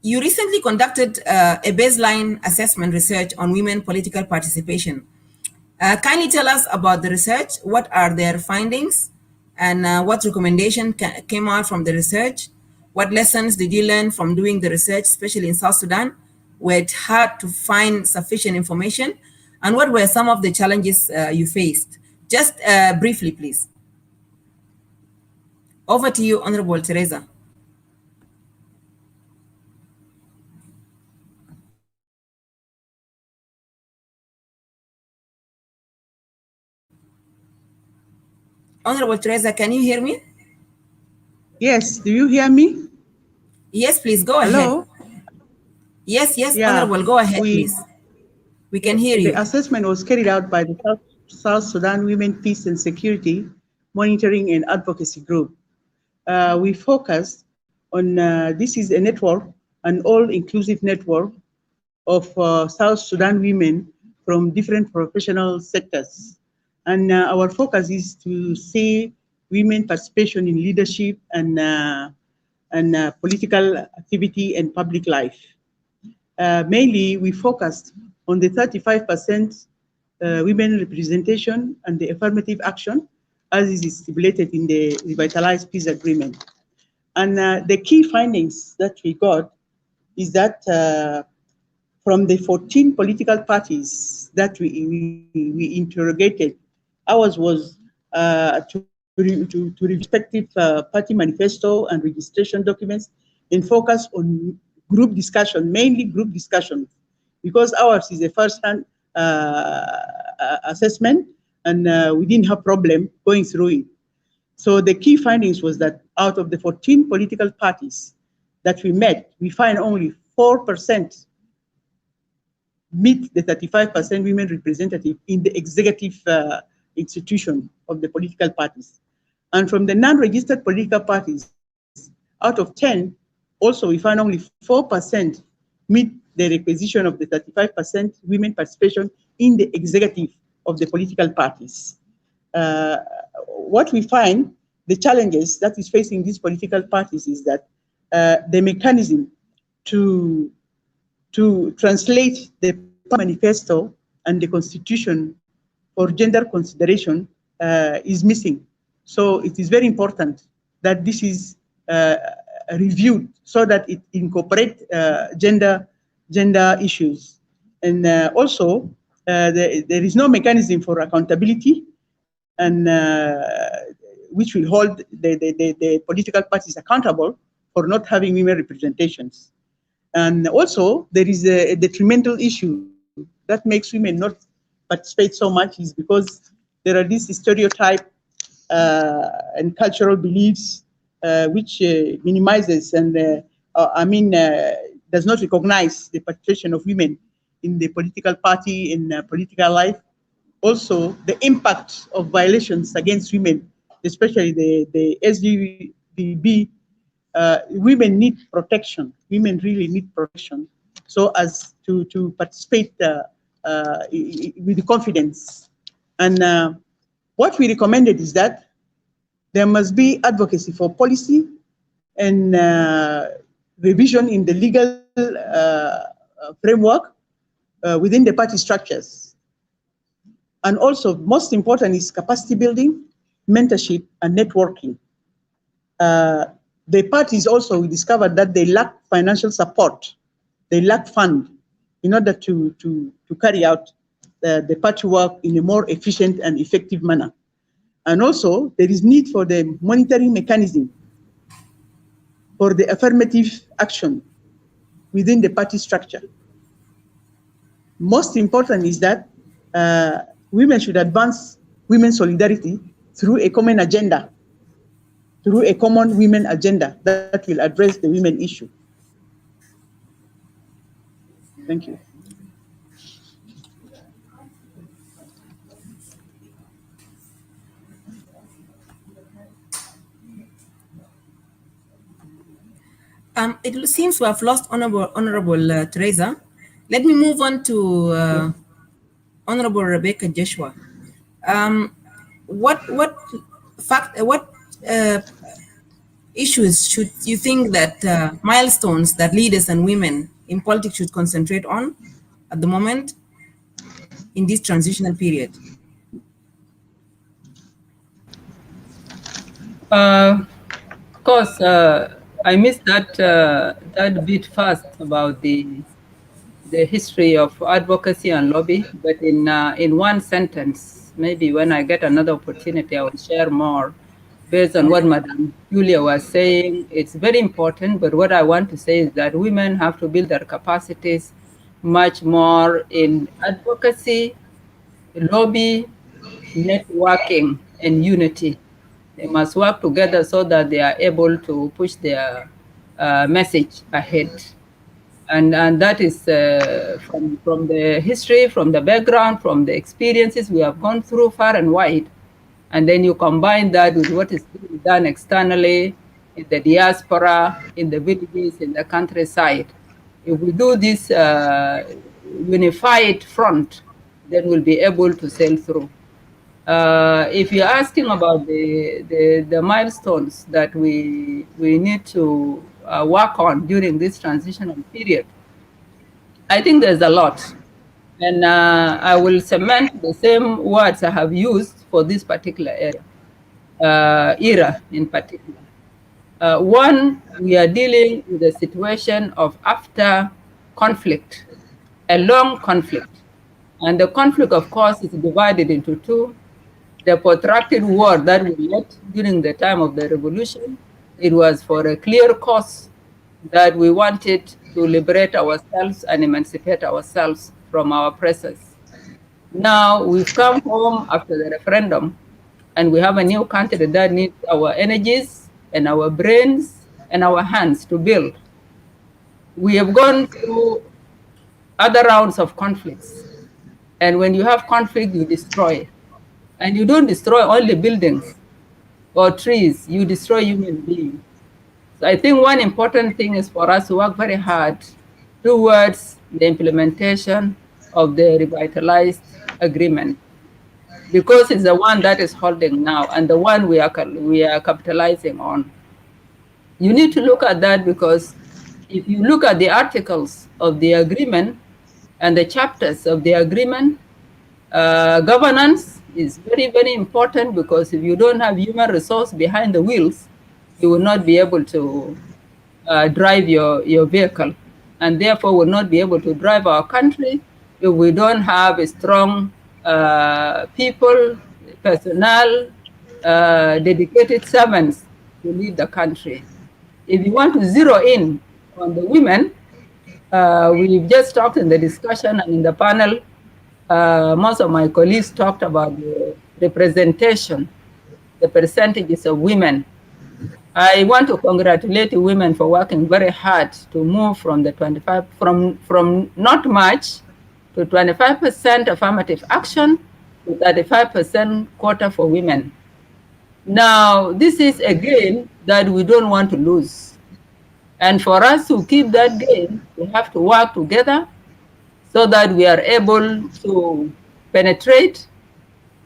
you recently conducted a baseline assessment research on women political participation. Kindly tell us about the research. What are their findings, and what recommendation came out from the research? What lessons did you learn from doing the research, especially in South Sudan, where it hard to find sufficient information? And what were some of the challenges you faced? Just briefly, please. Over to you, Honorable Teresa. Honorable Teresa, can you hear me? Yes, do you hear me? Yes, please go ahead. Hello? Yes, Yeah, Honorable, go ahead, we please. We can hear the you. assessment was carried out by the South Sudan Women Peace and Security Monitoring and Advocacy Group. We focused on this is a network, an all-inclusive network of South Sudan women from different professional sectors. And our focus is to see women participation in leadership and political activity and public life. Mainly, we focused on the 35% women representation and the affirmative action as is stipulated in the revitalized peace agreement. And the key findings that we got is that from the 14 political parties that we interrogated, ours was to respective party manifesto and registration documents and focus on group discussion, mainly group discussion, because ours is a first-hand assessment and we didn't have problem going through it. So the key findings was that out of the 14 political parties that we met, we find only 4% meet the 35% women representative in the executive institution of the political parties. And from the non-registered political parties, out of 10, also we find only 4% meet the requisition of the 35% women participation in the executive of the political parties. What we find, the challenges that is facing these political parties is that the mechanism to translate the manifesto and the constitution for gender consideration is missing. So it is very important that this is reviewed so that it incorporates gender issues. And also, there is no mechanism for accountability and which will hold the political parties accountable for not having women representations. And also, there is a detrimental issue that makes women not participate so much is because there are these stereotype and cultural beliefs which minimizes and does not recognize the participation of women in the political party, in political life. Also, the impact of violations against women, especially the SGBB, women need protection. Women really need protection so as to participate with confidence. And what we recommended is that there must be advocacy for policy and revision in the legal framework within the party structures. And also, most important is capacity building, mentorship, and networking. The parties also, we discovered that they lack financial support. They lack fund in order to carry out the party work in a more efficient and effective manner. And also, there is need for the monitoring mechanism for the affirmative action within the party structure. Most important is that women should advance women's solidarity through a common agenda, through a common women agenda that will address the women issue. Thank you. It seems we have lost Honorable Teresa. Let me move on to Honorable Rebecca Joshua. What issues should you think that milestones that leaders and women in politics should concentrate on at the moment in this transitional period? Of course, I missed that bit first about the history of advocacy and lobby, but in one sentence, maybe when I get another opportunity, I will share more based on what Madam Julia was saying. It's very important, but what I want to say is that women have to build their capacities much more in advocacy, lobby, networking, and unity. They must work together so that they are able to push their message ahead. And that is from the history, from the background, from the experiences we have gone through far and wide. And then you combine that with what is being done externally in the diaspora, in the villages, in the countryside. If we do this unified front, then we'll be able to sail through. If you're asking about the milestones that we need to work on during this transitional period, I think there's a lot. And I will cement the same words I have used for this particular era in particular. One, we are dealing with a situation of after conflict, a long conflict. And the conflict, of course, is divided into two. The protracted war that we led during the time of the revolution, it was for a clear cause that we wanted to liberate ourselves and emancipate ourselves from our oppressors. Now we've come home after the referendum and we have a new country that needs our energies and our brains and our hands to build. We have gone through other rounds of conflicts. And when you have conflict, you destroy. And you don't destroy only buildings or trees, you destroy human beings. So I think one important thing is for us to work very hard towards the implementation of the revitalized agreement, because it's the one that is holding now and the one we are capitalizing on. You need to look at that, because if you look at the articles of the agreement and the chapters of the agreement, governance is very, very important, because if you don't have human resource behind the wheels, you will not be able to drive your vehicle, and therefore will not be able to drive our country if we don't have a strong people, personnel, dedicated servants to lead the country. If you want to zero in on the women, we've just talked in the discussion and in the panel, most of my colleagues talked about the representation, the percentages of women. I want to congratulate the women for working very hard to move from the 25, from not much to 25% affirmative action to 35% quota for women. Now, this is a game that we don't want to lose. And for us to keep that game, we have to work together so that we are able to penetrate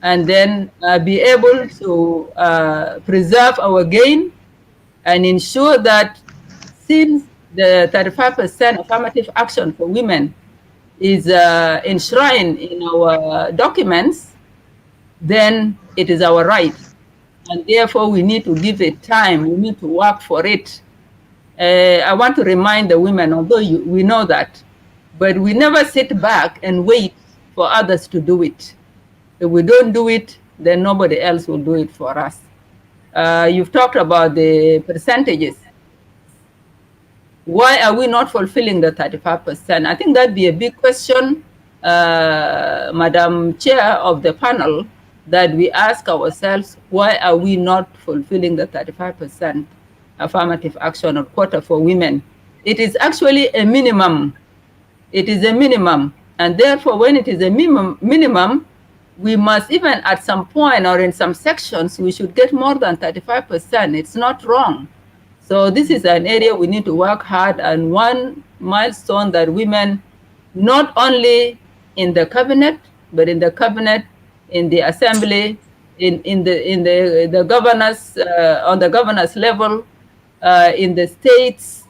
and then be able to preserve our gain and ensure that, since the 35% affirmative action for women is enshrined in our documents, then it is our right. And therefore, we need to give it time. We need to work for it. I want to remind the women, although we know that, but we never sit back and wait for others to do it. If we don't do it, then nobody else will do it for us. You've talked about the percentages. Why are we not fulfilling the 35%? I think that'd be a big question, Madam Chair of the panel, that we ask ourselves, why are we not fulfilling the 35% affirmative action or quota for women? It is actually a minimum. It is a minimum. And therefore, when it is a minimum, we must, even at some point or in some sections, we should get more than 35%. It's not wrong. So this is an area we need to work hard, and one milestone that women, not only in the cabinet, but in the cabinet, in the assembly, in the governors on the governors level, in the states,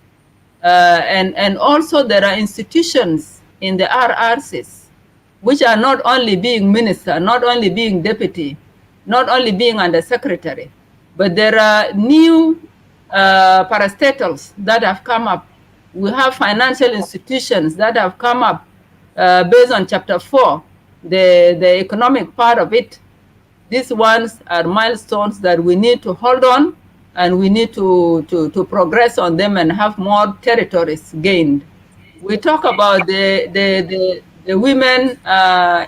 and also there are institutions in the RRCs which are not only being minister, not only being deputy, not only being under secretary, but there are new parastatals that have come up. We have financial institutions that have come up based on Chapter 4, the economic part of it. These ones are milestones that we need to hold on, and we need to progress on them and have more territories gained. We talk about the Women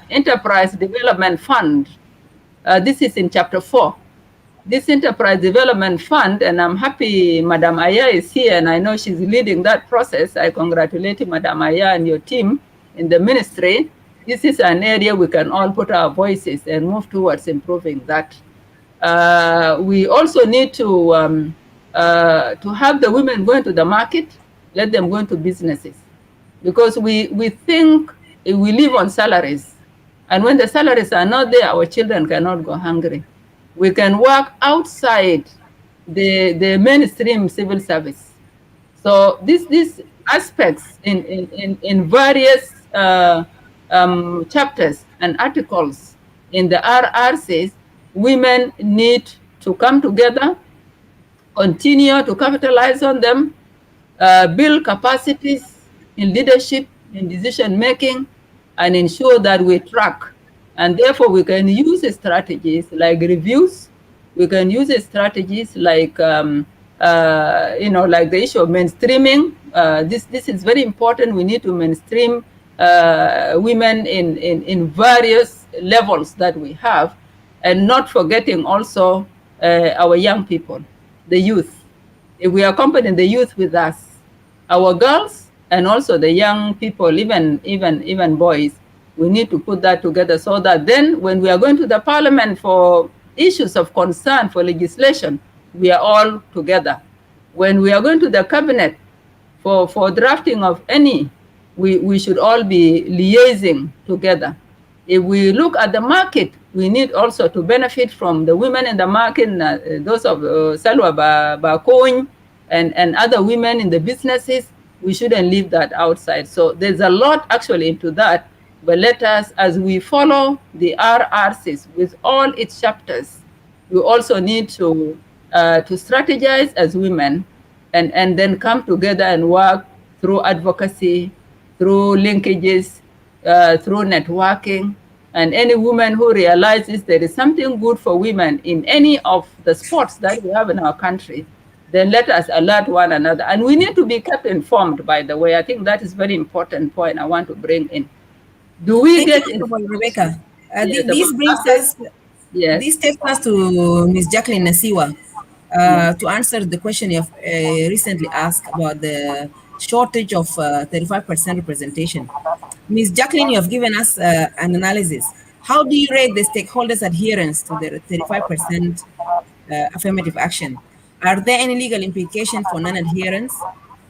Enterprise Development Fund. This is in Chapter 4. This Enterprise Development Fund, and I'm happy Madam Aya is here, and I know she's leading that process. I congratulate you, Madam Aya, and your team in the ministry. This is an area we can all put our voices and move towards improving that. We also need to have the women going to the market, let them go into businesses, because we think we live on salaries, and when the salaries are not there, our children cannot go hungry. We can work outside the mainstream civil service. So these aspects in various chapters and articles in the RRCs, women need to come together, continue to capitalize on them, build capacities in leadership, in decision making, and ensure that we track. And therefore, we can use strategies like reviews. We can use strategies like, like the issue of mainstreaming. This is very important. We need to mainstream women in various levels that we have, and not forgetting also our young people, the youth. If we accompany the youth with us, our girls and also the young people, even boys, we need to put that together so that then when we are going to the parliament for issues of concern for legislation, we are all together. When we are going to the cabinet for drafting of any, we should all be liaising together. If we look at the market, we need also to benefit from the women in the market, those of Salwa Bakony and other women in the businesses. We shouldn't leave that outside. So there's a lot actually into that. But let us, as we follow the RRCs with all its chapters, we also need to strategize as women, and then come together and work through advocacy, through linkages, through networking. And any woman who realizes there is something good for women in any of the sports that we have in our country, then let us alert one another. And we need to be kept informed, by the way. I think that is a very important point I want to bring in. Do we Thank get you, Dr. Rebecca. yes, This brings us, yes. this takes us to Ms. Jacqueline Nasiwa Yes. to answer the question you have recently asked about the shortage of 35% representation. Ms. Jacqueline, you have given us an analysis. How do you rate the stakeholders' adherence to the 35% affirmative action? Are there any legal implications for non-adherence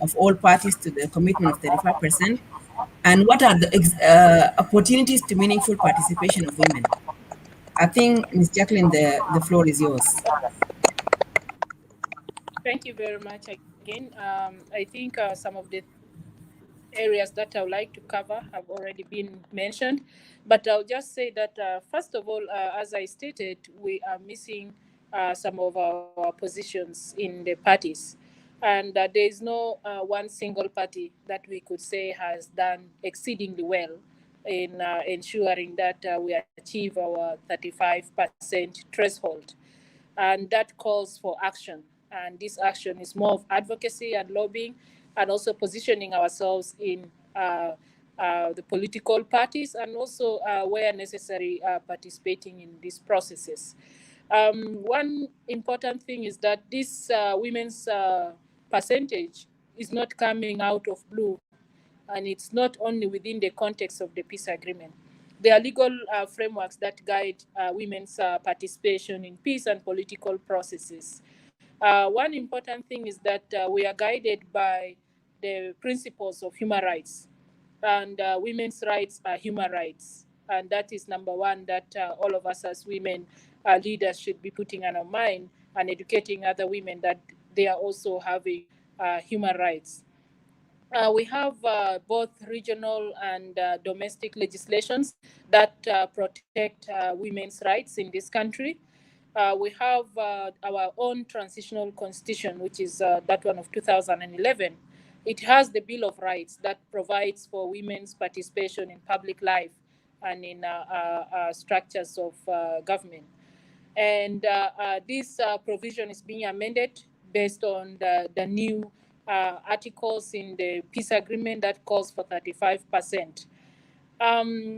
of all parties to the commitment of 35%? And what are the opportunities to meaningful participation of women? I think, Ms. Jacqueline, the floor is yours. Thank you very much again. I think some of the areas that I would like to cover have already been mentioned, but I'll just say that first of all, as I stated, we are missing some of our positions in the parties, and there is no one single party that we could say has done exceedingly well in ensuring that we achieve our 35% threshold, and that calls for action. And this action is more of advocacy and lobbying, and also positioning ourselves in the political parties, and also, where necessary, participating in these processes. One important thing is that this women's percentage is not coming out of blue, and it's not only within the context of the peace agreement. There are legal frameworks that guide women's participation in peace and political processes. One important thing is that we are guided by the principles of human rights, and women's rights are human rights. And that is number one, that all of us as women leaders should be putting on our mind and educating other women that they are also having human rights. We have both regional and domestic legislations that protect women's rights in this country. We have our own transitional constitution, which is that one of 2011. It has the Bill of Rights that provides for women's participation in public life and in structures of government. And this provision is being amended based on the new articles in the peace agreement that calls for 35%.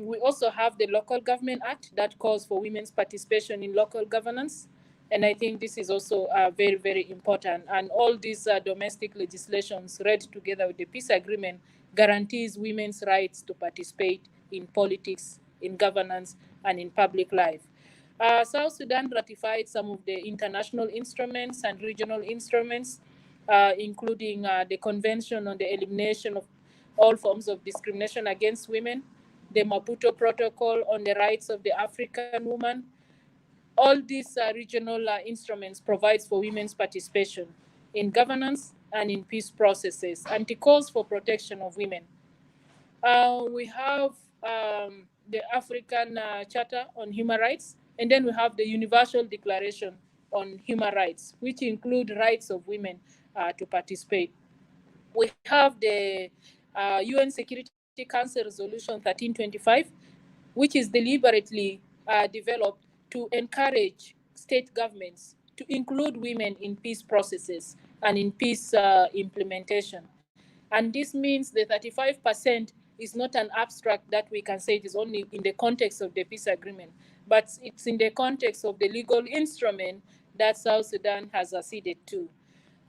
We also have the Local Government Act that calls for women's participation in local governance. And I think this is also very, very important. And all these domestic legislations read together with the peace agreement guarantees women's rights to participate in politics, in governance, and in public life. South Sudan ratified some of the international instruments and regional instruments, including the Convention on the Elimination of All Forms of Discrimination Against Women, the Maputo Protocol on the Rights of the African Woman. All these regional instruments provides for women's participation in governance and in peace processes, and it calls for protection of women. We have the African Charter on Human Rights, and then we have the Universal Declaration on Human Rights, which include rights of women to participate. We have the UN Security Council Resolution 1325, which is deliberately developed to encourage state governments to include women in peace processes and in peace implementation. And this means the 35% is not an abstract that we can say it is only in the context of the peace agreement, but it's in the context of the legal instrument that South Sudan has acceded to.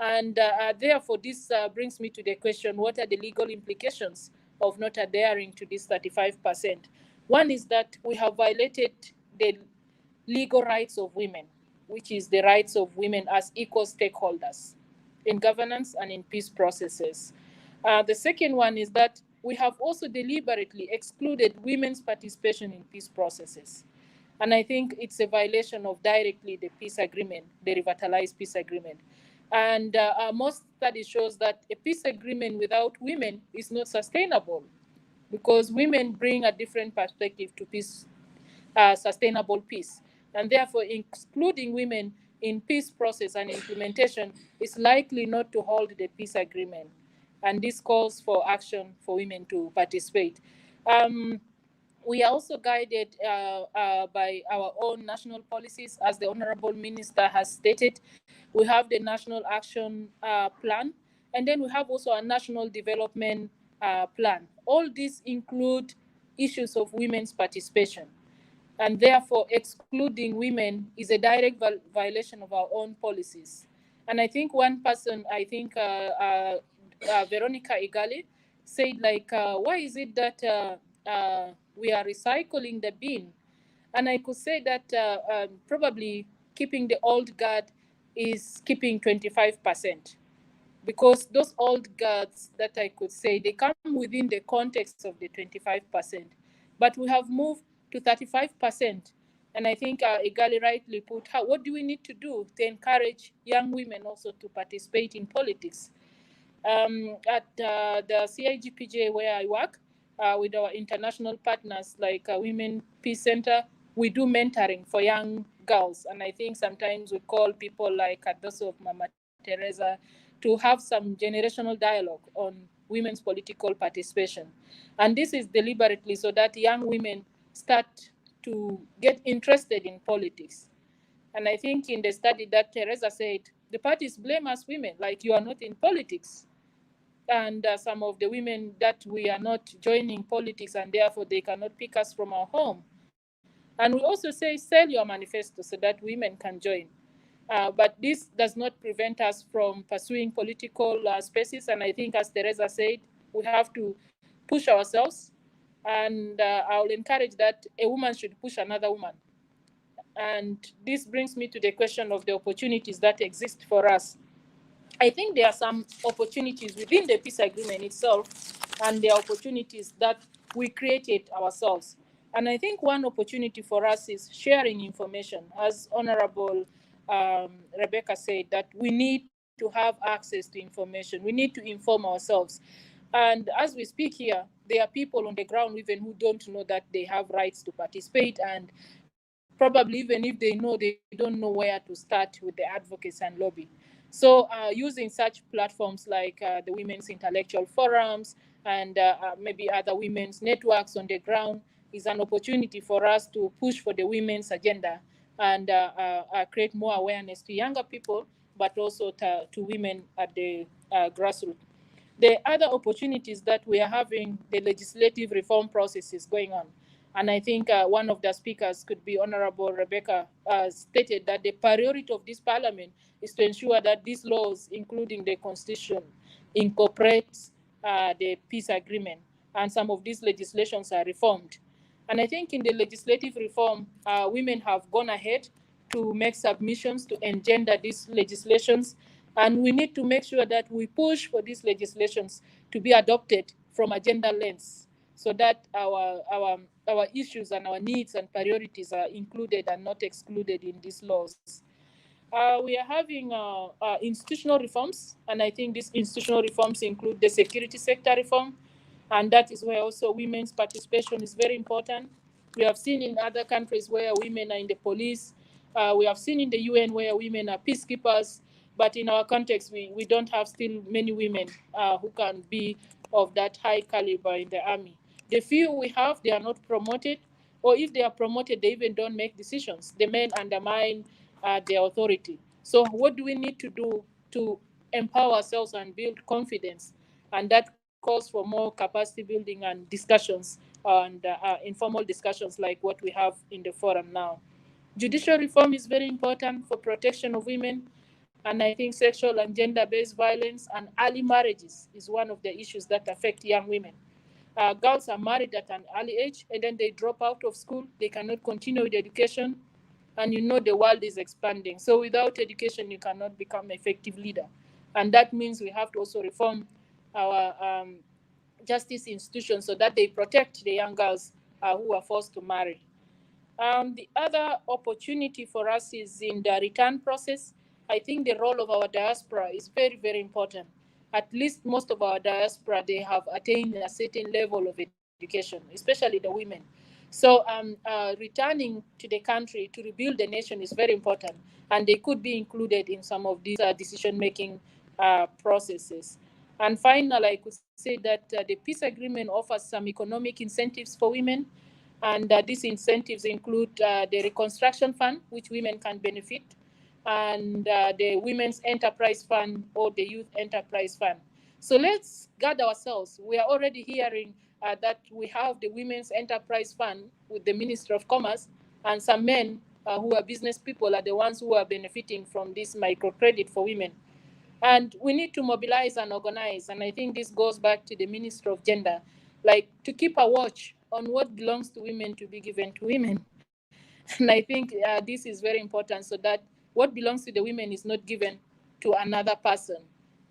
And therefore, this brings me to the question, what are the legal implications of not adhering to this 35%? One is that we have violated the legal rights of women, which is the rights of women as equal stakeholders in governance and in peace processes. The second one is that we have also deliberately excluded women's participation in peace processes. And I think it's a violation of directly the peace agreement, the revitalized peace agreement. And most studies shows that a peace agreement without women is not sustainable, because women bring a different perspective to peace, sustainable peace. And therefore, excluding women in peace process and implementation is likely not to hold the peace agreement. And this calls for action for women to participate. We are also guided by our own national policies, as the Honorable Minister has stated. We have the National Action Plan, and then we have also a National Development Plan. All these include issues of women's participation, and therefore excluding women is a direct violation of our own policies. And I think one person, Veronica Igali, said, like, why is it that we are recycling the bin? And I could say that probably keeping the old guard is keeping 25%, because those old guards that I could say, they come within the context of the 25%, but we have moved to 35%. And I think Igali rightly put, what do we need to do to encourage young women also to participate in politics? At the CIGPJ where I work, with our international partners like Women Peace Center, we do mentoring for young girls. And I think sometimes we call people like those of Mama Teresa to have some generational dialogue on women's political participation. And this is deliberately so that young women start to get interested in politics. And I think in the study that Teresa said, the parties blame us women, like, you are not in politics. And some of the women that we are not joining politics, and therefore they cannot pick us from our home. And we also say, sell your manifesto so that women can join. But this does not prevent us from pursuing political spaces. And I think, as Teresa said, we have to push ourselves. And I'll encourage that a woman should push another woman. And this brings me to the question of the opportunities that exist for us. I think there are some opportunities within the peace agreement itself, and there are opportunities that we created ourselves. And I think one opportunity for us is sharing information. As Honorable Rebecca said, that we need to have access to information. We need to inform ourselves. And as we speak here, there are people on the ground even who don't know that they have rights to participate. And probably even if they know, they don't know where to start with the advocacy and lobby. So using such platforms like the Women's Intellectual Forums and maybe other women's networks on the ground is an opportunity for us to push for the women's agenda and create more awareness to younger people, but also to women at the grassroots. The other opportunities that we are having, the legislative reform process is going on. And I think one of the speakers could be Honorable Rebecca stated that the priority of this parliament is to ensure that these laws, including the constitution, incorporate the peace agreement, and some of these legislations are reformed. And I think in the legislative reform, women have gone ahead to make submissions to engender these legislations. And we need to make sure that we push for these legislations to be adopted from a gender lens so that our issues and our needs and priorities are included and not excluded in these laws. We are having institutional reforms, and I think these institutional reforms include the security sector reform, and that is where also women's participation is very important. We have seen in other countries where women are in the police. We have seen in the UN where women are peacekeepers, but in our context, we don't have still many women who can be of that high caliber in the army. The few we have, they are not promoted, or if they are promoted, they even don't make decisions. The men undermine their authority. So what do we need to do to empower ourselves and build confidence? And that calls for more capacity building and discussions and informal discussions like what we have in the forum now. Judicial reform is very important for protection of women. And I think sexual and gender-based violence and early marriages is one of the issues that affect young women. Girls are married at an early age and then they drop out of school. They cannot continue with education. And you know the world is expanding. So without education, you cannot become an effective leader. And that means we have to also reform our justice institutions so that they protect the young girls who are forced to marry. The other opportunity for us is in the return process. I think the role of our diaspora is very, very important. At least most of our diaspora, they have attained a certain level of education, especially the women. So returning to the country to rebuild the nation is very important, and they could be included in some of these decision-making processes. And finally, I could say that the peace agreement offers some economic incentives for women, and these incentives include the reconstruction fund, which women can benefit, and the Women's Enterprise Fund or the Youth Enterprise Fund. So let's guard ourselves. We are already hearing that we have the Women's Enterprise Fund with the Minister of Commerce, and some men who are business people are the ones who are benefiting from this microcredit for women. And we need to mobilize and organize. And I think this goes back to the Minister of Gender, like to keep a watch on what belongs to women to be given to women. And I think this is very important so that what belongs to the women is not given to another person.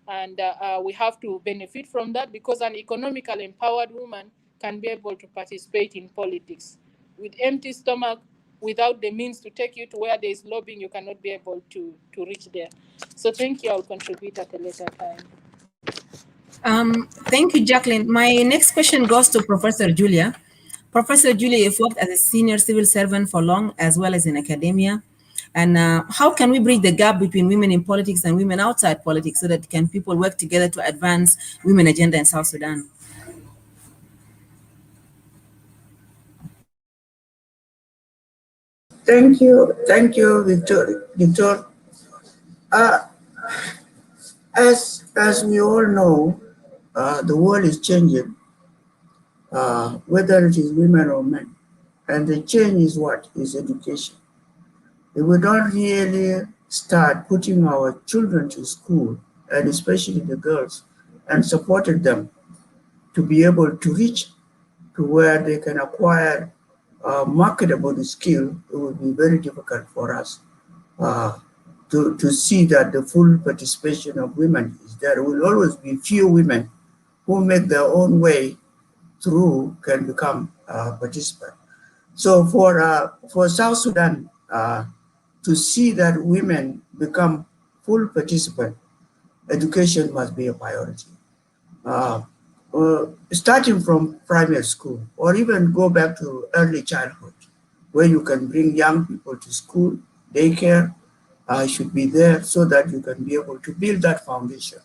And we have to benefit from that because an economically empowered woman can be able to participate in politics. With empty stomach, without the means to take you to where there is lobbying, you cannot be able to reach there. So thank you. I'll contribute at a later time. Thank you, Jacqueline. My next question goes to Professor Julia. Professor Julia, you've worked as a senior civil servant for long, as well as in academia. And how can we bridge the gap between women in politics and women outside politics so that can people work together to advance women agenda in South Sudan? Thank you, Victor. Uh, as we all know, the world is changing, whether it is women or men, and the change is what is education. If we don't really start putting our children to school, and especially the girls, and supported them to be able to reach to where they can acquire marketable skill, it will be very difficult for us to see that the full participation of women is there. There will always be few women who make their own way through can become participants. So for South Sudan to see that women become full participant, education must be a priority. Uh, Starting from primary school, or even go back to early childhood, where you can bring young people to school, daycare should be there so that you can be able to build that foundation.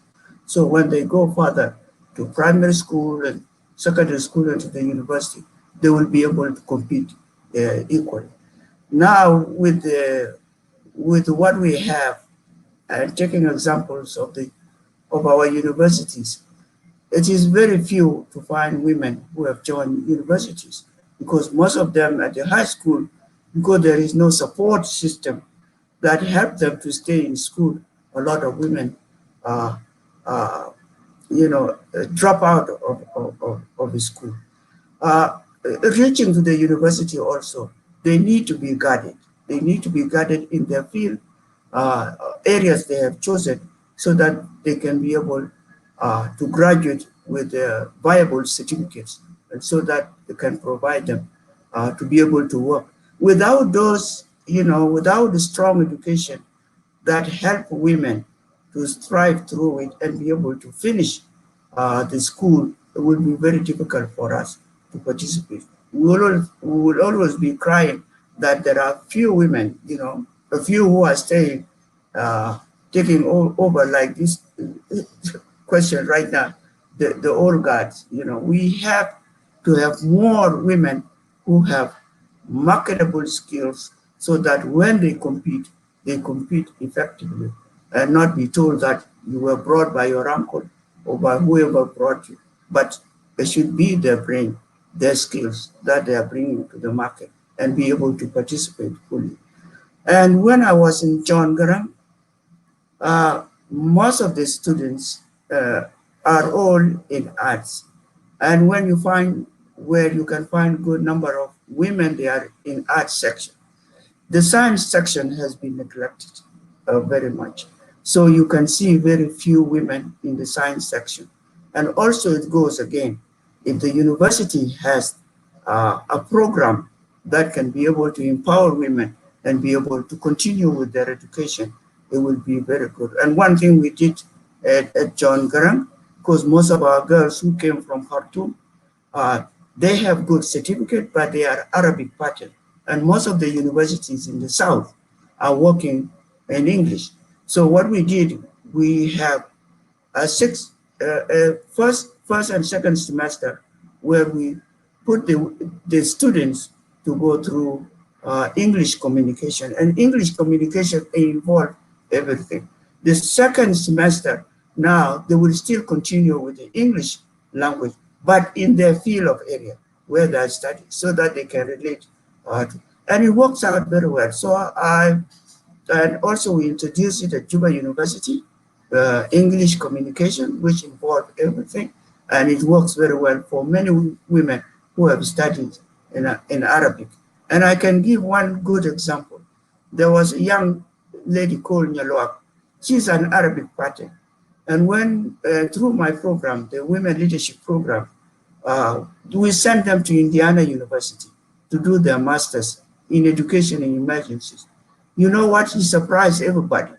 So when they go further to primary school and secondary school and to the university, they will be able to compete equally. Now with what we have, and taking examples of our universities, it is very few to find women who have joined universities because most of them at the high school, because there is no support system that help them to stay in school. A lot of women, uh, uh, drop out of the school. Uh, Reaching to the university also, they need to be guarded. They need to be guarded in their field areas they have chosen so that they can be able to graduate with viable certificates and so that they can provide them to be able to work. Without those, without the strong education that help women to strive through it and be able to finish the school, it will be very difficult for us to participate. We will always be crying that there are few women, a few who are staying, taking over like this question right now, the old guards. We have to have more women who have marketable skills so that when they compete effectively and not be told that you were brought by your uncle or by whoever brought you, but it should be their brain, their skills that they are bringing to the market and be able to participate fully. And when I was in John Garang, most of the students are all in arts. And when you find where you can find good number of women, they are in arts section. The science section has been neglected very much. So you can see very few women in the science section. And also it goes again, if the university has a program that can be able to empower women and be able to continue with their education, it will be very good. And one thing we did at John Garang, because most of our girls who came from Khartoum, they have good certificate, but they are Arabic pattern. And most of the universities in the South are working in English. So what we did, we have first and second semester where we put the students to go through English communication, and English communication involved everything. The second semester, now they will still continue with the English language, but in their field of area where they're studying so that they can relate. And it works out very well. And also we introduced it at Juba University, English communication, which involved everything. And it works very well for many women who have studied in Arabic. And I can give one good example. There was a young lady called Nyaloak. She's an Arabic pattern. And when, through my program, the Women Leadership Program, we sent them to Indiana University to do their masters in education and emergencies. You know what? She surprised everybody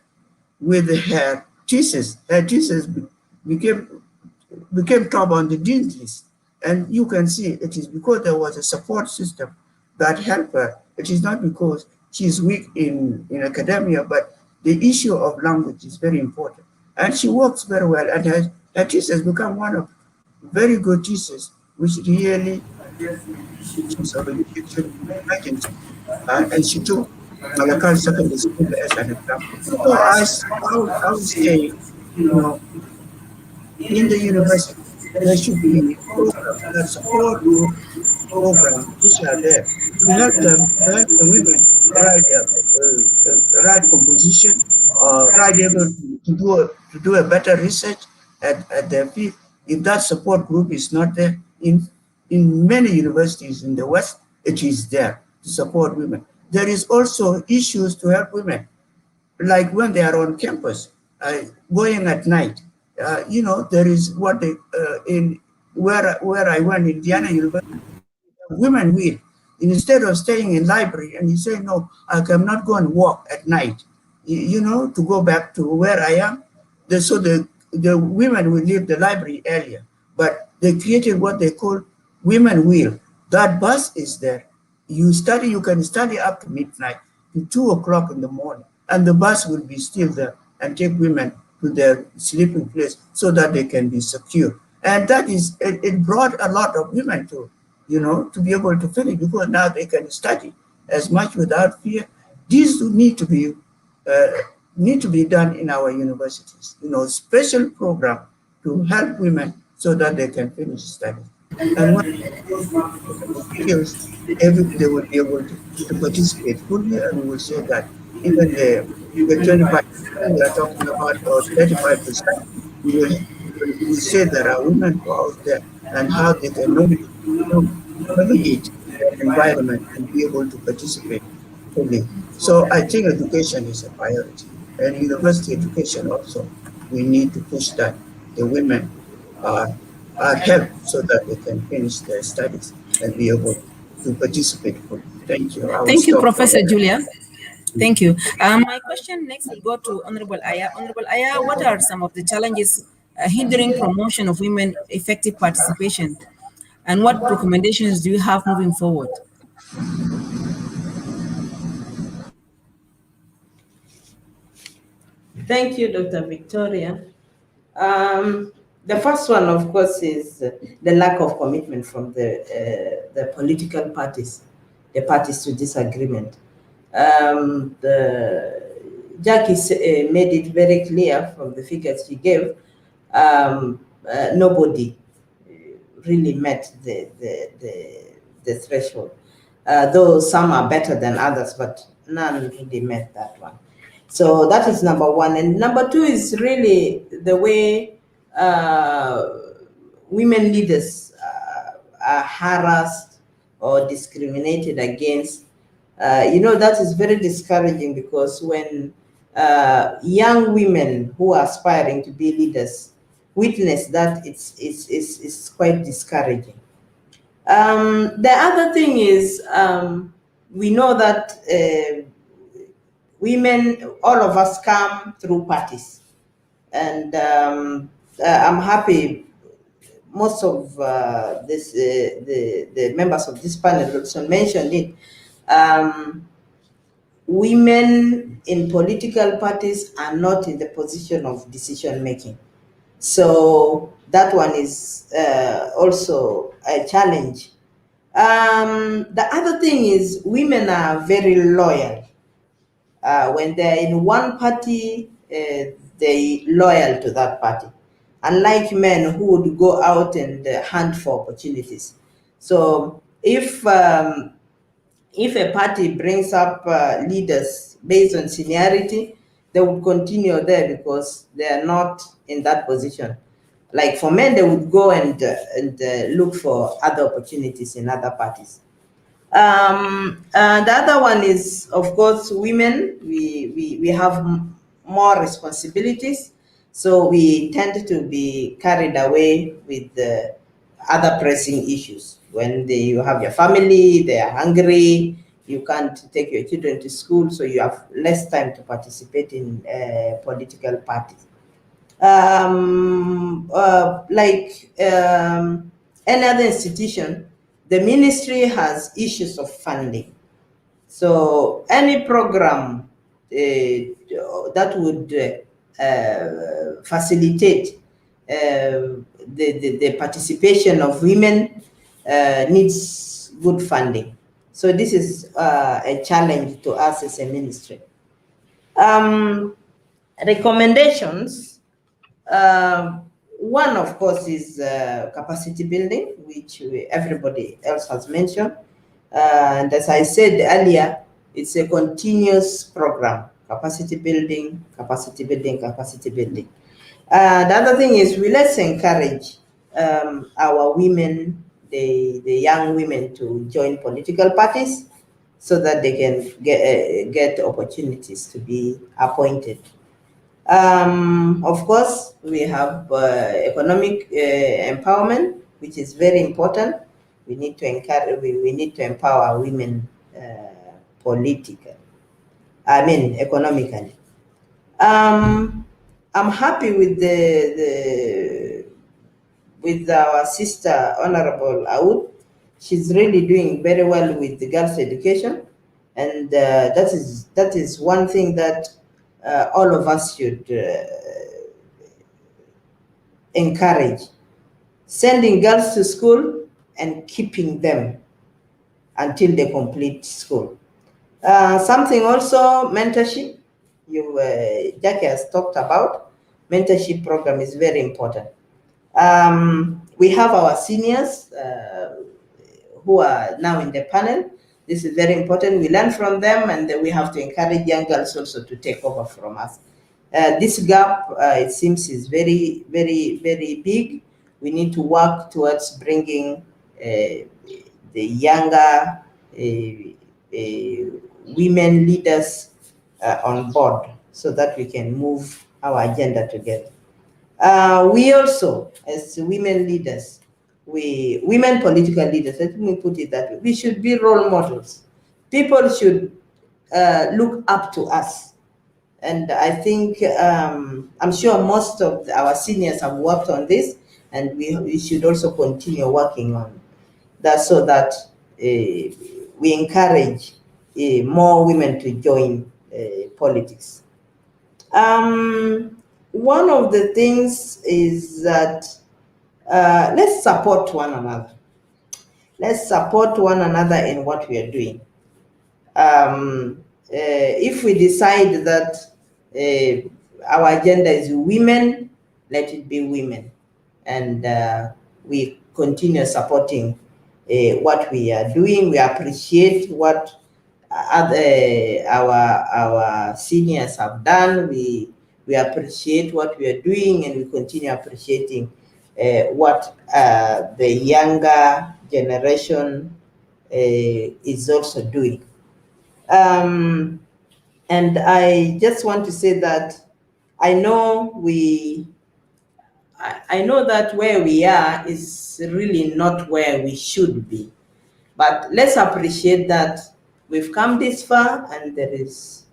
with her thesis. Her thesis became top on the dean's list. And you can see it is because there was a support system that helped her. It is not because she's weak in academia, but the issue of language is very important. And she works very well, and her thesis become one of very good thesis, which really addressed the issues of education emergency. And she took Malakal Secondary School as an example. So I would say, in the university, there should be programs that support those programs which are there to help them, to help the women write composition, write able to do a better research at their field. If that support group is not there, in many universities in the West, it is there to support women. There is also issues to help women, like when they are on campus, going at night. There is in where I went, Indiana University, women will. instead of staying in library, and you say, no, I cannot go and walk at night, to go back to where I am. So the women will leave the library earlier, but they created what they call women wheel. That bus is there. You can study up to midnight, to 2 o'clock in the morning, and the bus will be still there and take women to their sleeping place so that they can be secure. And that is, it brought a lot of women to be able to finish, because now they can study as much without fear. These need to be done in our universities, special program to help women so that they can finish study. And when those materials, everybody will be able to participate fully, and we will say that even the 25% we are talking about, or 35%, we will say there are women who are out there, and how they can navigate their environment and be able to participate fully. So I think education is a priority, and university education also. We need to push that the women are helped so that they can finish their studies and be able to participate fully. Thank you. I will Thank you, stop Professor there. Julia. Thank you. My question next will go to Honorable Aya. Honorable Aya, what are some of the challenges hindering promotion of women effective participation? And what recommendations do you have moving forward? Thank you, Dr. Victoria. The first one, of course, is the lack of commitment from the political parties, the parties to disagreement. Jackie made it very clear from the figures she gave. Nobody really met the threshold, though some are better than others, but none really met that one. So that is number one. And number two is really the way women leaders are harassed or discriminated against. That is very discouraging, because when young women who are aspiring to be leaders witness that, it's quite discouraging. The other thing is, we know that women, all of us come through parties. And I'm happy most of the members of this panel also mentioned it. Women in political parties are not in the position of decision making. So that one is also a challenge. The other thing is, women are very loyal. When they're in one party, they loyal to that party, unlike men who would go out and hunt for opportunities. So if a party brings up leaders based on seniority, they would continue there because they are not in that position. Like for men, they would go and look for other opportunities in other parties. The other one is, of course, women. We have more responsibilities, so we tend to be carried away with the other pressing issues. When you have your family, they are hungry, you can't take your children to school, so you have less time to participate in political parties. Like any other institution, the ministry has issues of funding. So any program that would facilitate the participation of women needs good funding. So this is a challenge to us as a ministry. Recommendations. One, of course, is capacity building, which everybody else has mentioned. And as I said earlier, it's a continuous program: capacity building, capacity building, capacity building. The other thing is, let's encourage our women, the young women, to join political parties so that they can get opportunities to be appointed. Of course, we have economic empowerment, which is very important. We need to encourage. We need to empower women politically. I mean, economically. I'm happy with with our sister Honorable Aoud. She's really doing very well with the girls' education, and that is one thing that all of us should encourage. Sending girls to school and keeping them until they complete school. Something also, mentorship, Jackie has talked about. Mentorship program is very important. We have our seniors who are now in the panel. This is very important. We learn from them, and we have to encourage young girls also to take over from us. This gap, it seems, is very, very, very big. We need to work towards bringing the younger women leaders on board so that we can move our agenda together. We also, as women leaders, women political leaders, let me put it that way, we should be role models. People should look up to us. And I think, I'm sure most of our seniors have worked on this, and we should also continue working on that so that we encourage more women to join politics. One of the things is that let's support one another. Let's support one another in what we are doing. If we decide that our agenda is women, let it be women. And we continue supporting what we are doing. We appreciate what our seniors have done. We appreciate what we are doing, and we continue appreciating what the younger generation is also doing. And I just want to say that I know that where we are is really not where we should be, but let's appreciate that we've come this far, and there is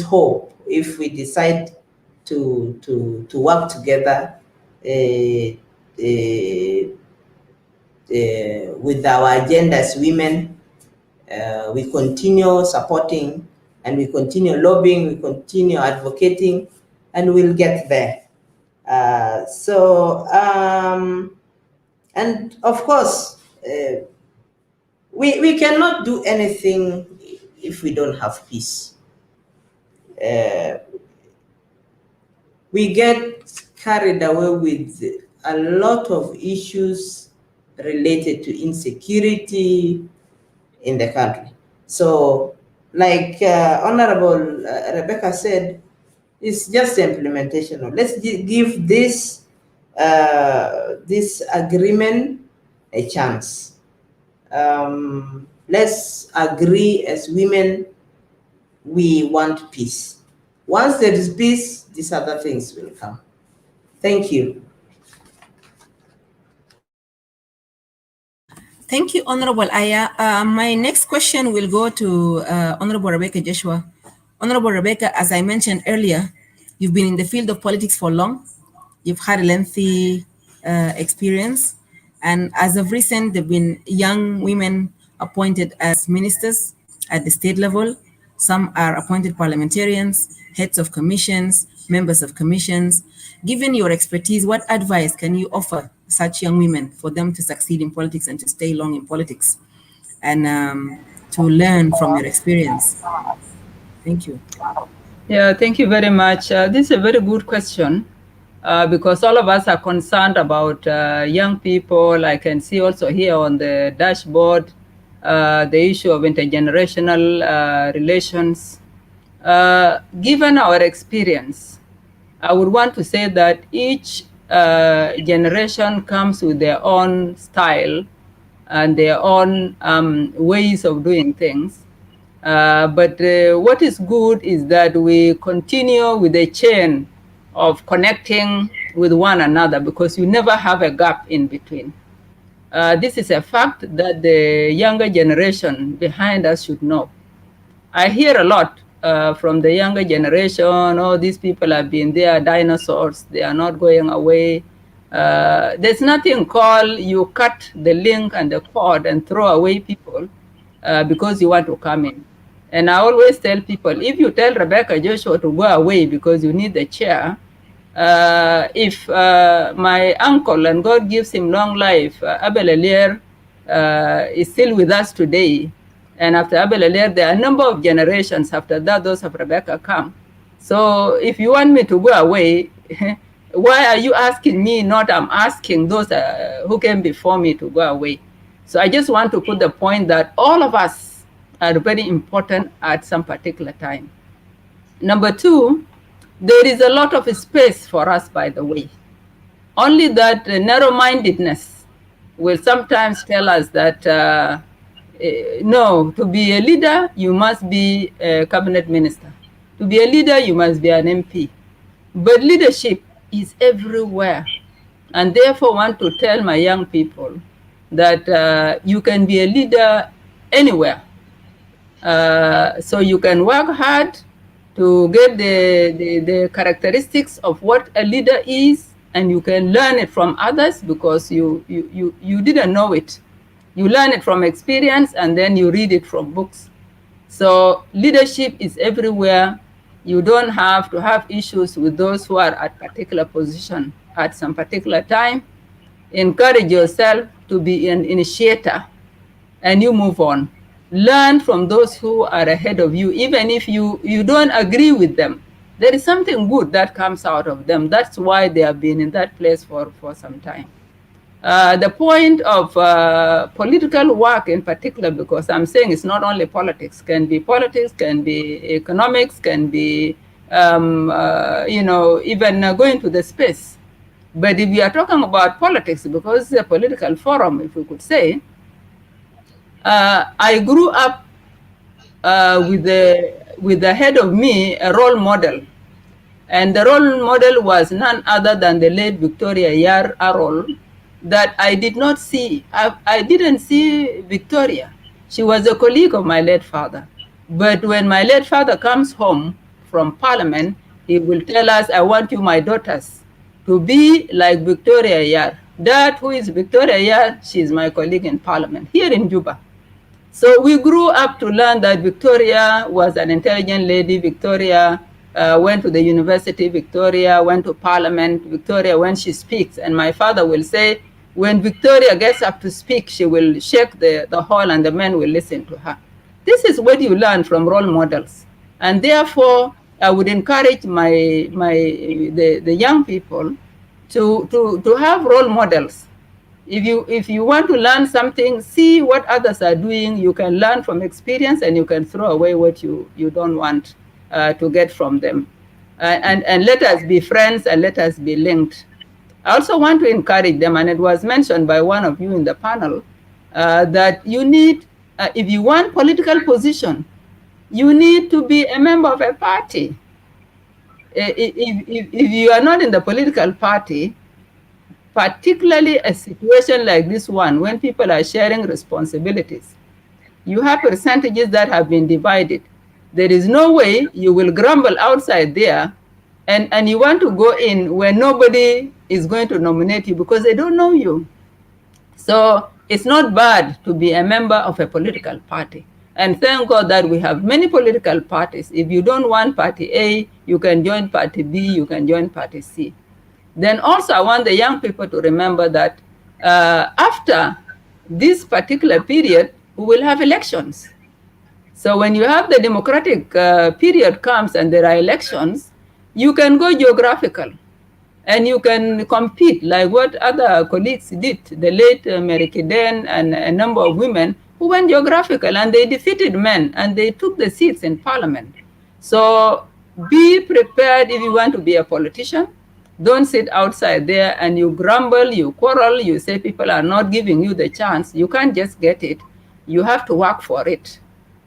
hope if we decide to work together with our agenda as women. We continue supporting, and we continue lobbying, we continue advocating, and we'll get there. And of course, we cannot do anything if we don't have peace. We get carried away with a lot of issues related to insecurity in the country. So, like Honorable Rebecca said, it's just the implementation of. Let's give this agreement a chance. Let's agree as women, we want peace. Once there is peace, these other things will come. Thank you. Thank you, Honorable Aya. My next question will go to Honorable Rebecca Joshua. Honorable Rebecca, as I mentioned earlier, you've been in the field of politics for long. You've had a lengthy experience. And as of recent, there have been young women appointed as ministers at the state level. Some are appointed parliamentarians, heads of commissions, members of commissions. Given your expertise, what advice can you offer such young women for them to succeed in politics and to stay long in politics, and to learn from your experience? Thank you. Yeah, thank you very much. This is a very good question because all of us are concerned about young people. I can see also here on the dashboard the issue of intergenerational relations. Given our experience, I would want to say that each generation comes with their own style and their own ways of doing things. But what is good is that we continue with a chain of connecting with one another, because you never have a gap in between. This is a fact that the younger generation behind us should know. I hear a lot from the younger generation, oh, these people have been there, dinosaurs, they are not going away. There's nothing called you cut the link and the cord and throw away people because you want to come in. And I always tell people, if you tell Rebecca Joshua to go away because you need the chair, if my uncle, and God gives him long life, Abel Elier, is still with us today, and after Abel Elier, there are a number of generations after that, those of Rebecca come. So if you want me to go away, why are you asking me, not I'm asking those who came before me to go away? So I just want to put the point that all of us are very important at some particular time. Number two, there is a lot of space for us, by the way. Only that narrow-mindedness will sometimes tell us that, no, to be a leader, you must be a cabinet minister. To be a leader, you must be an MP. But leadership is everywhere. And therefore, I want to tell my young people that you can be a leader anywhere. So you can work hard to get the characteristics of what a leader is, and you can learn it from others because you didn't know it. You learn it from experience, and then you read it from books. So leadership is everywhere. You don't have to have issues with those who are at particular position at some particular time. Encourage yourself to be an initiator, and you move on. Learn from those who are ahead of you, even if you don't agree with them. There is something good that comes out of them. That's why they have been in that place for some time. The point of political work in particular, because I'm saying it's not only politics, can be economics, can be, even going to the space. But if we are talking about politics, because it's a political forum, if we could say, I grew up with the head of me, a role model. And the role model was none other than the late Victoria Yar Arol, that I did not see. I didn't see Victoria. She was a colleague of my late father. But when my late father comes home from Parliament, he will tell us, I want you, my daughters, to be like Victoria Yar. That who is Victoria Yar, she is my colleague in Parliament here in Juba. So we grew up to learn that Victoria was an intelligent lady. Victoria went to the university. Victoria went to Parliament. Victoria, when she speaks, and my father will say, when Victoria gets up to speak, she will shake the hall and the men will listen to her. This is what you learn from role models. And therefore, I would encourage the young people to have role models. If you want to learn something, see what others are doing. You can learn from experience, and you can throw away what you don't want to get from them. And let us be friends, and let us be linked. I also want to encourage them, and it was mentioned by one of you in the panel, that you need, if you want political position, you need to be a member of a party. If you are not in the political party, particularly a situation like this one, when people are sharing responsibilities, you have percentages that have been divided. There is no way you will grumble outside there and you want to go in where nobody is going to nominate you because they don't know you. So it's not bad to be a member of a political party. And thank God that we have many political parties. If you don't want party A, you can join party B, you can join party C. Then also I want the young people to remember that after this particular period, we will have elections. So when you have the democratic period comes and there are elections, you can go geographical and you can compete like what other colleagues did. The late Mary Kiden and a number of women who went geographical and they defeated men and they took the seats in parliament. So be prepared if you want to be a politician. Don't sit outside there and you grumble, you quarrel, you say people are not giving you the chance. You can't just get it. You have to work for it.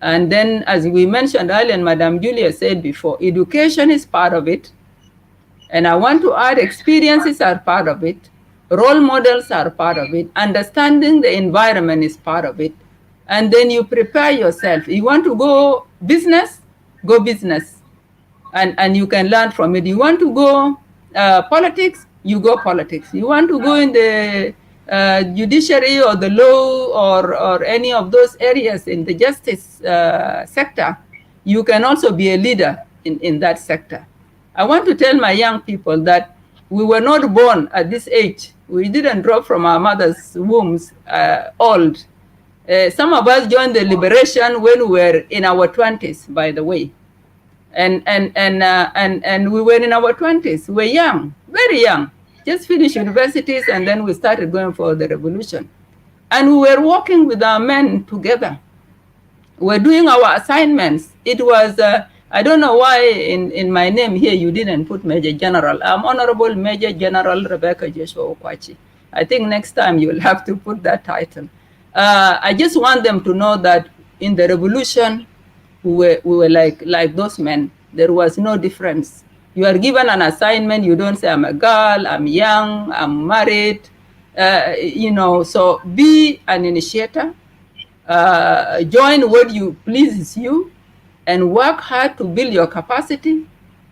And then, as we mentioned earlier, and Madam Julia said before, education is part of it. And I want to add experiences are part of it. Role models are part of it. Understanding the environment is part of it. And then you prepare yourself. You want to go business, and you can learn from it. You want to go politics, you go politics. You want to go in the judiciary or the law or any of those areas in the justice sector, you can also be a leader in that sector. I want to tell my young people that we were not born at this age. We didn't drop from our mother's wombs old. Some of us joined the liberation when we were in our 20s, by the way. And we were in our 20s. We were young, very young, just finished universities, and then we started going for the revolution. And we were working with our men together. We were doing our assignments. It was, I don't know why in my name here you didn't put Major General. I'm Honorable Major General Rebecca Joshua Okwachi. I think next time you'll have to put that title. I just want them to know that in the revolution, we were like those men. There was no difference. You are given an assignment. You don't say, I'm a girl, I'm young, I'm married. So be an initiator. Join what pleases you, and work hard to build your capacity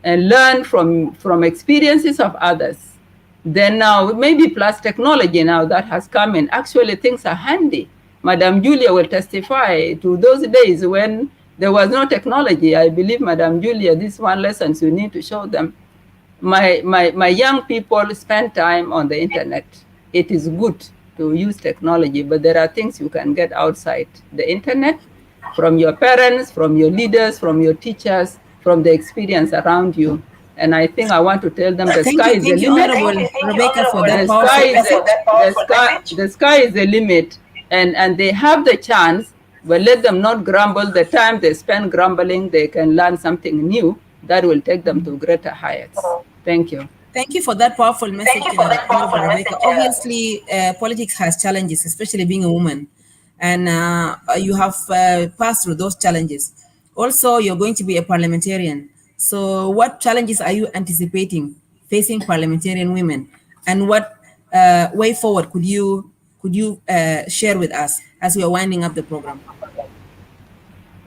and learn from experiences of others. Then now, maybe plus technology now that has come in, actually things are handy. Madam Julia will testify to those days when there was no technology. I believe, Madam Julia, this one lessons you need to show them. My young people spend time on the internet. It is good to use technology, but there are things you can get outside the internet, from your parents, from your leaders, from your teachers, from the experience around you. And I think I want to tell them the sky is the limit. Rebecca, for that powerful message. The sky is the limit, and they have the chance, but let them not grumble. The time they spend grumbling, they can learn something new that will take them to greater heights. Thank you. Thank you for that powerful message, Rebecca. Obviously, politics has challenges, especially being a woman, and you have passed through those challenges. Also, you're going to be a parliamentarian. So what challenges are you anticipating facing parliamentarian women, and what way forward could you share with us as we are winding up the program?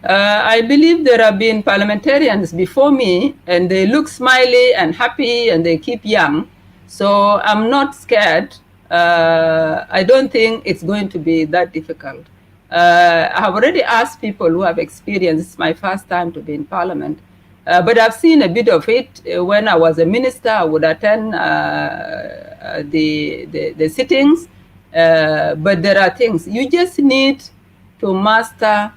I believe there have been parliamentarians before me, and they look smiley and happy, and they keep young. So I'm not scared. I don't think it's going to be that difficult. I have already asked people who have experience. It's my first time to be in parliament. But I've seen a bit of it. When I was a minister, I would attend the sittings. But there are things. You just need to master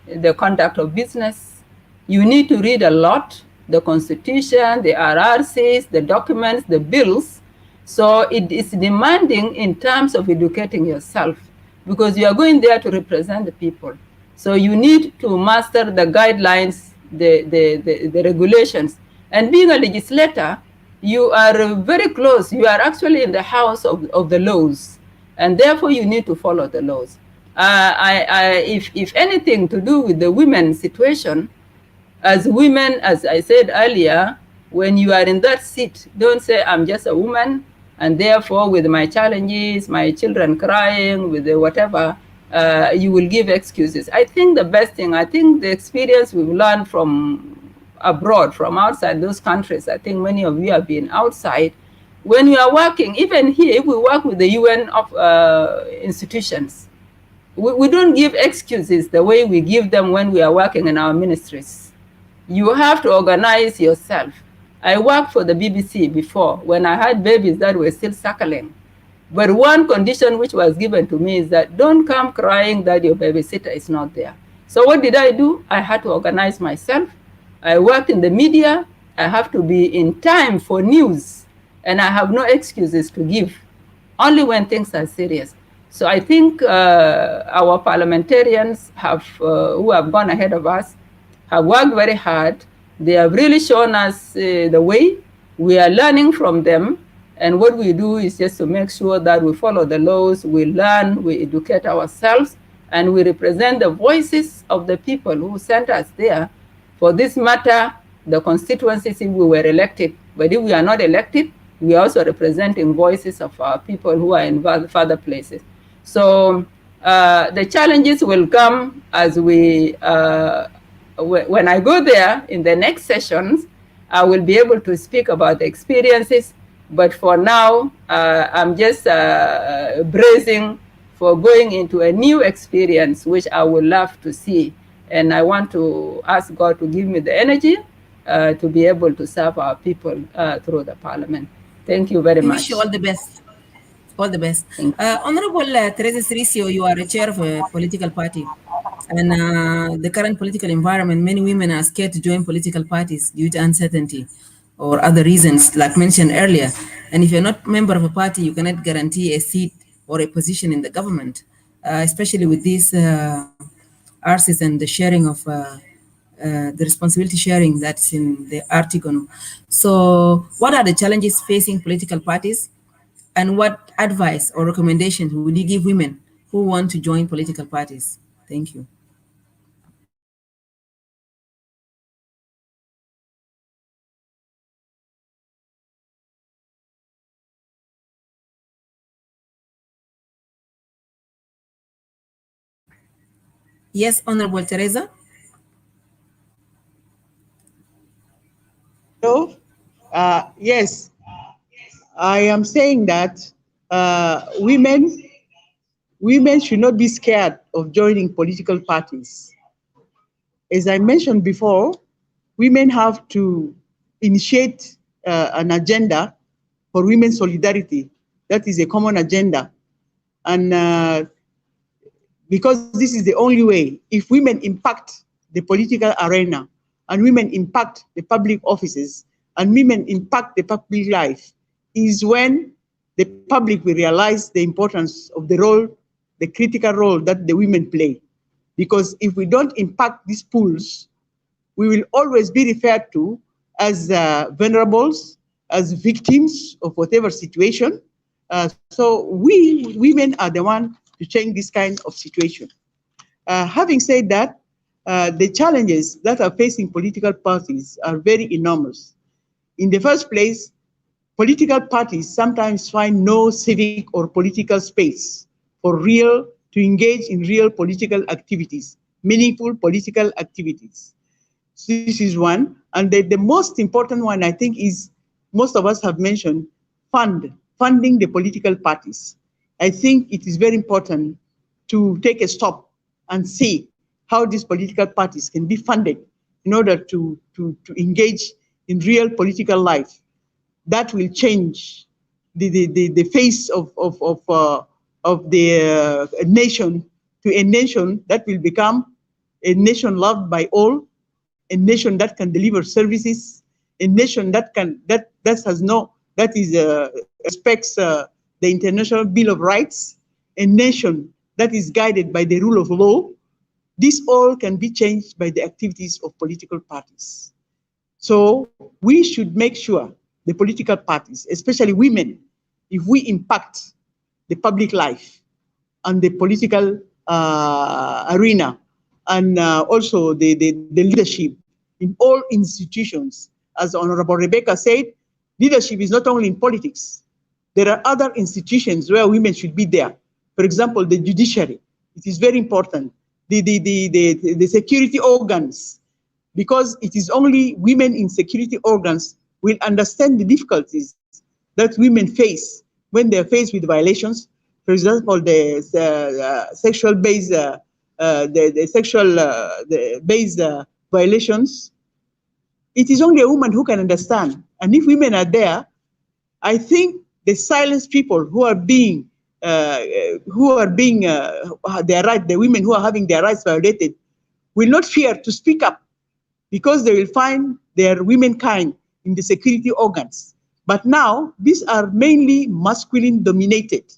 the conduct of business. You need to read a lot, the Constitution, the RRCs, the documents, the bills. So it is demanding in terms of educating yourself, because you are going there to represent the people. So you need to master the guidelines, the regulations. And being a legislator, you are very close. You are actually in the house of the laws, and therefore you need to follow the laws. If anything to do with the women's situation, as women, as I said earlier, when you are in that seat, don't say, I'm just a woman, and therefore with my challenges, my children crying, with the whatever, you will give excuses. I think the best thing, I think the experience we've learned from abroad, from outside those countries, I think many of you have been outside. When we are working, even here, if we work with the UN institutions, we don't give excuses the way we give them when we are working in our ministries. You have to organize yourself. I worked for the BBC before when I had babies that were still suckling. But one condition which was given to me is that don't come crying that your babysitter is not there. So what did I do? I had to organize myself. I worked in the media. I have to be in time for news. And I have no excuses to give, only when things are serious. So I think our parliamentarians who have gone ahead of us have worked very hard. They have really shown us the way. We are learning from them. And what we do is just to make sure that we follow the laws, we learn, we educate ourselves, and we represent the voices of the people who sent us there. For this matter, the constituencies, if we were elected. But if we are not elected, we are also representing voices of our people who are in further places. So the challenges will come as when I go there in the next sessions, I will be able to speak about the experiences. But for now, I'm just bracing for going into a new experience, which I would love to see. And I want to ask God to give me the energy to be able to serve our people through the parliament. Thank you very We much. wish you all the best. All the best. Thank you. Honorable Teresa Siricio, you are a chair of a political party. And the current political environment, many women are scared to join political parties due to uncertainty or other reasons, like mentioned earlier. And if you're not a member of a party, you cannot guarantee a seat or a position in the government, especially with these RCs and the sharing of the responsibility sharing that's in the article. So, what are the challenges facing political parties? And what advice or recommendations would you give women who want to join political parties? Thank you. Yes, Honorable Teresa. So, yes, I am saying that women should not be scared of joining political parties. As I mentioned before, women have to initiate an agenda for women's solidarity. That is a common agenda. And because this is the only way, if women impact the political arena and women impact the public offices and women impact the public life, is when the public will realize the importance of the role, the critical role that the women play. Because if we don't impact these pools, we will always be referred to as vulnerables, as victims of whatever situation. So we women are the one to change this kind of situation. Having said that, the challenges that are facing political parties are very enormous. In the first place, political parties sometimes find no civic or political space to engage in real political activities, meaningful political activities. So this is one. And the most important one, I think, is most of us have mentioned funding the political parties. I think it is very important to take a stop and see how these political parties can be funded in order to engage in real political life. That will change the face of the nation to a nation that will become a nation loved by all, a nation that can deliver services, a nation that respects the International Bill of Rights, a nation that is guided by the rule of law. This all can be changed by the activities of political parties. So we should make sure the political parties, especially women, if we impact the public life and the political arena, and also the leadership in all institutions. As Honorable Rebecca said, leadership is not only in politics. There are other institutions where women should be there. For example, the judiciary. It is very important. The security organs, because it is only women in security organs will understand the difficulties that women face when they are faced with violations. For example, the sexual-based violations. It is only a woman who can understand. And if women are there, I think the silenced people the women who are having their rights violated, will not fear to speak up, because they will find their womenkind in the security organs. But now, these are mainly masculine dominated.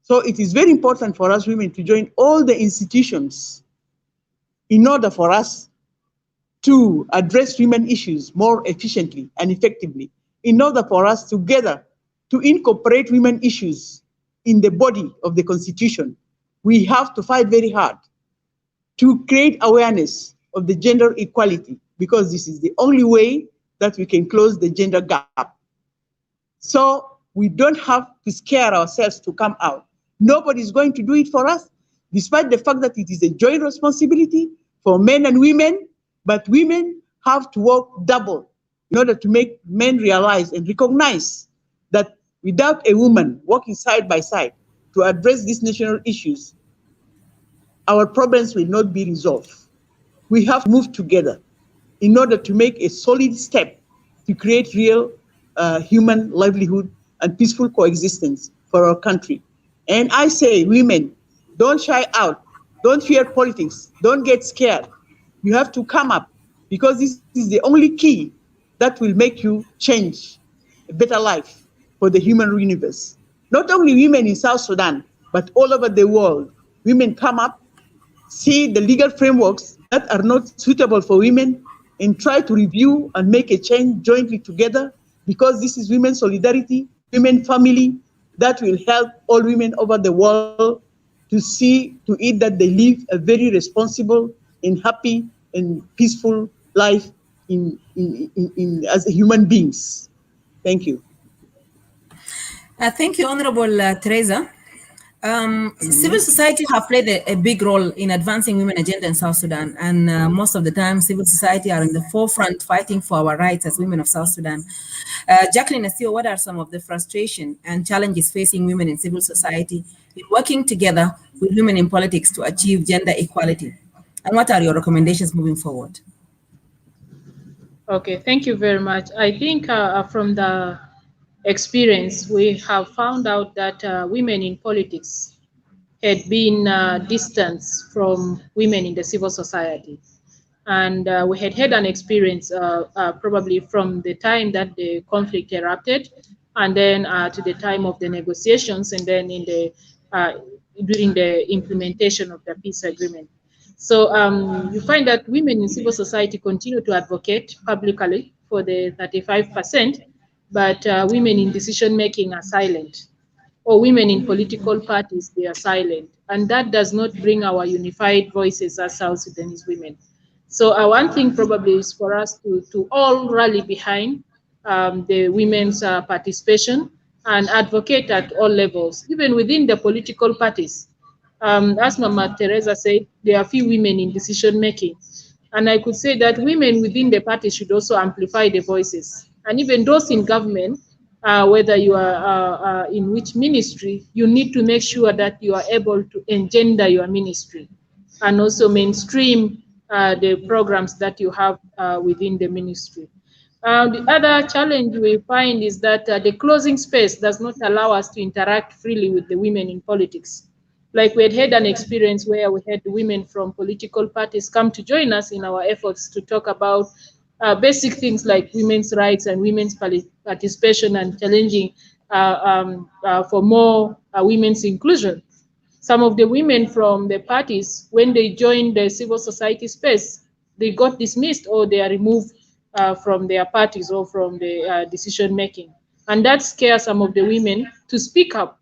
So it is very important for us women to join all the institutions in order for us to address women issues more efficiently and effectively, in order for us together to incorporate women issues in the body of the Constitution. We have to fight very hard to create awareness of the gender equality, because this is the only way that we can close the gender gap. So we don't have to scare ourselves to come out. Nobody's going to do it for us, despite the fact that it is a joint responsibility for men and women, but women have to work double in order to make men realize and recognize that without a woman working side by side to address these national issues, our problems will not be resolved. We have to move together in order to make a solid step to create real human livelihood and peaceful coexistence for our country. And I say, women, don't shy out, don't fear politics, don't get scared. You have to come up, because this is the only key that will make you change a better life for the human universe. Not only women in South Sudan, but all over the world. Women come up, see the legal frameworks that are not suitable for women, and try to review and make a change jointly together, because this is women's solidarity, women family, that will help all women over the world to see to it that they live a very responsible and happy and peaceful life as human beings. Thank you. Thank you, Honorable Teresa. Civil society have played a big role in advancing women agenda in South Sudan, and most of the time civil society are in the forefront fighting for our rights as women of South Sudan. Jacqueline Asio, what are some of the frustration and challenges facing women in civil society in working together with women in politics to achieve gender equality? And what are your recommendations moving forward? Okay, thank you very much. I think from the experience, we have found out that women in politics had been distanced from women in the civil society. And we had an experience probably from the time that the conflict erupted, and then to the time of the negotiations, and then in the during the implementation of the peace agreement. So you find that women in civil society continue to advocate publicly for the 35%, but women in decision making are silent, or women in political parties, they are silent. And that does not bring our unified voices as South Sudanese women. So one thing probably is for us to all rally behind the women's participation and advocate at all levels, even within the political parties. As Mama Teresa said, there are few women in decision making. And I could say that women within the party should also amplify the voices. And even those in government, whether you are in which ministry, you need to make sure that you are able to engender your ministry and also mainstream the programs that you have within the ministry. The other challenge we find is that the closing space does not allow us to interact freely with the women in politics. Like we had an experience where we had women from political parties come to join us in our efforts to talk about basic things like women's rights and women's participation and challenging for more women's inclusion. Some of the women from the parties, when they joined the civil society space, they got dismissed or they are removed from their parties or from the decision making. And that scares some of the women to speak up.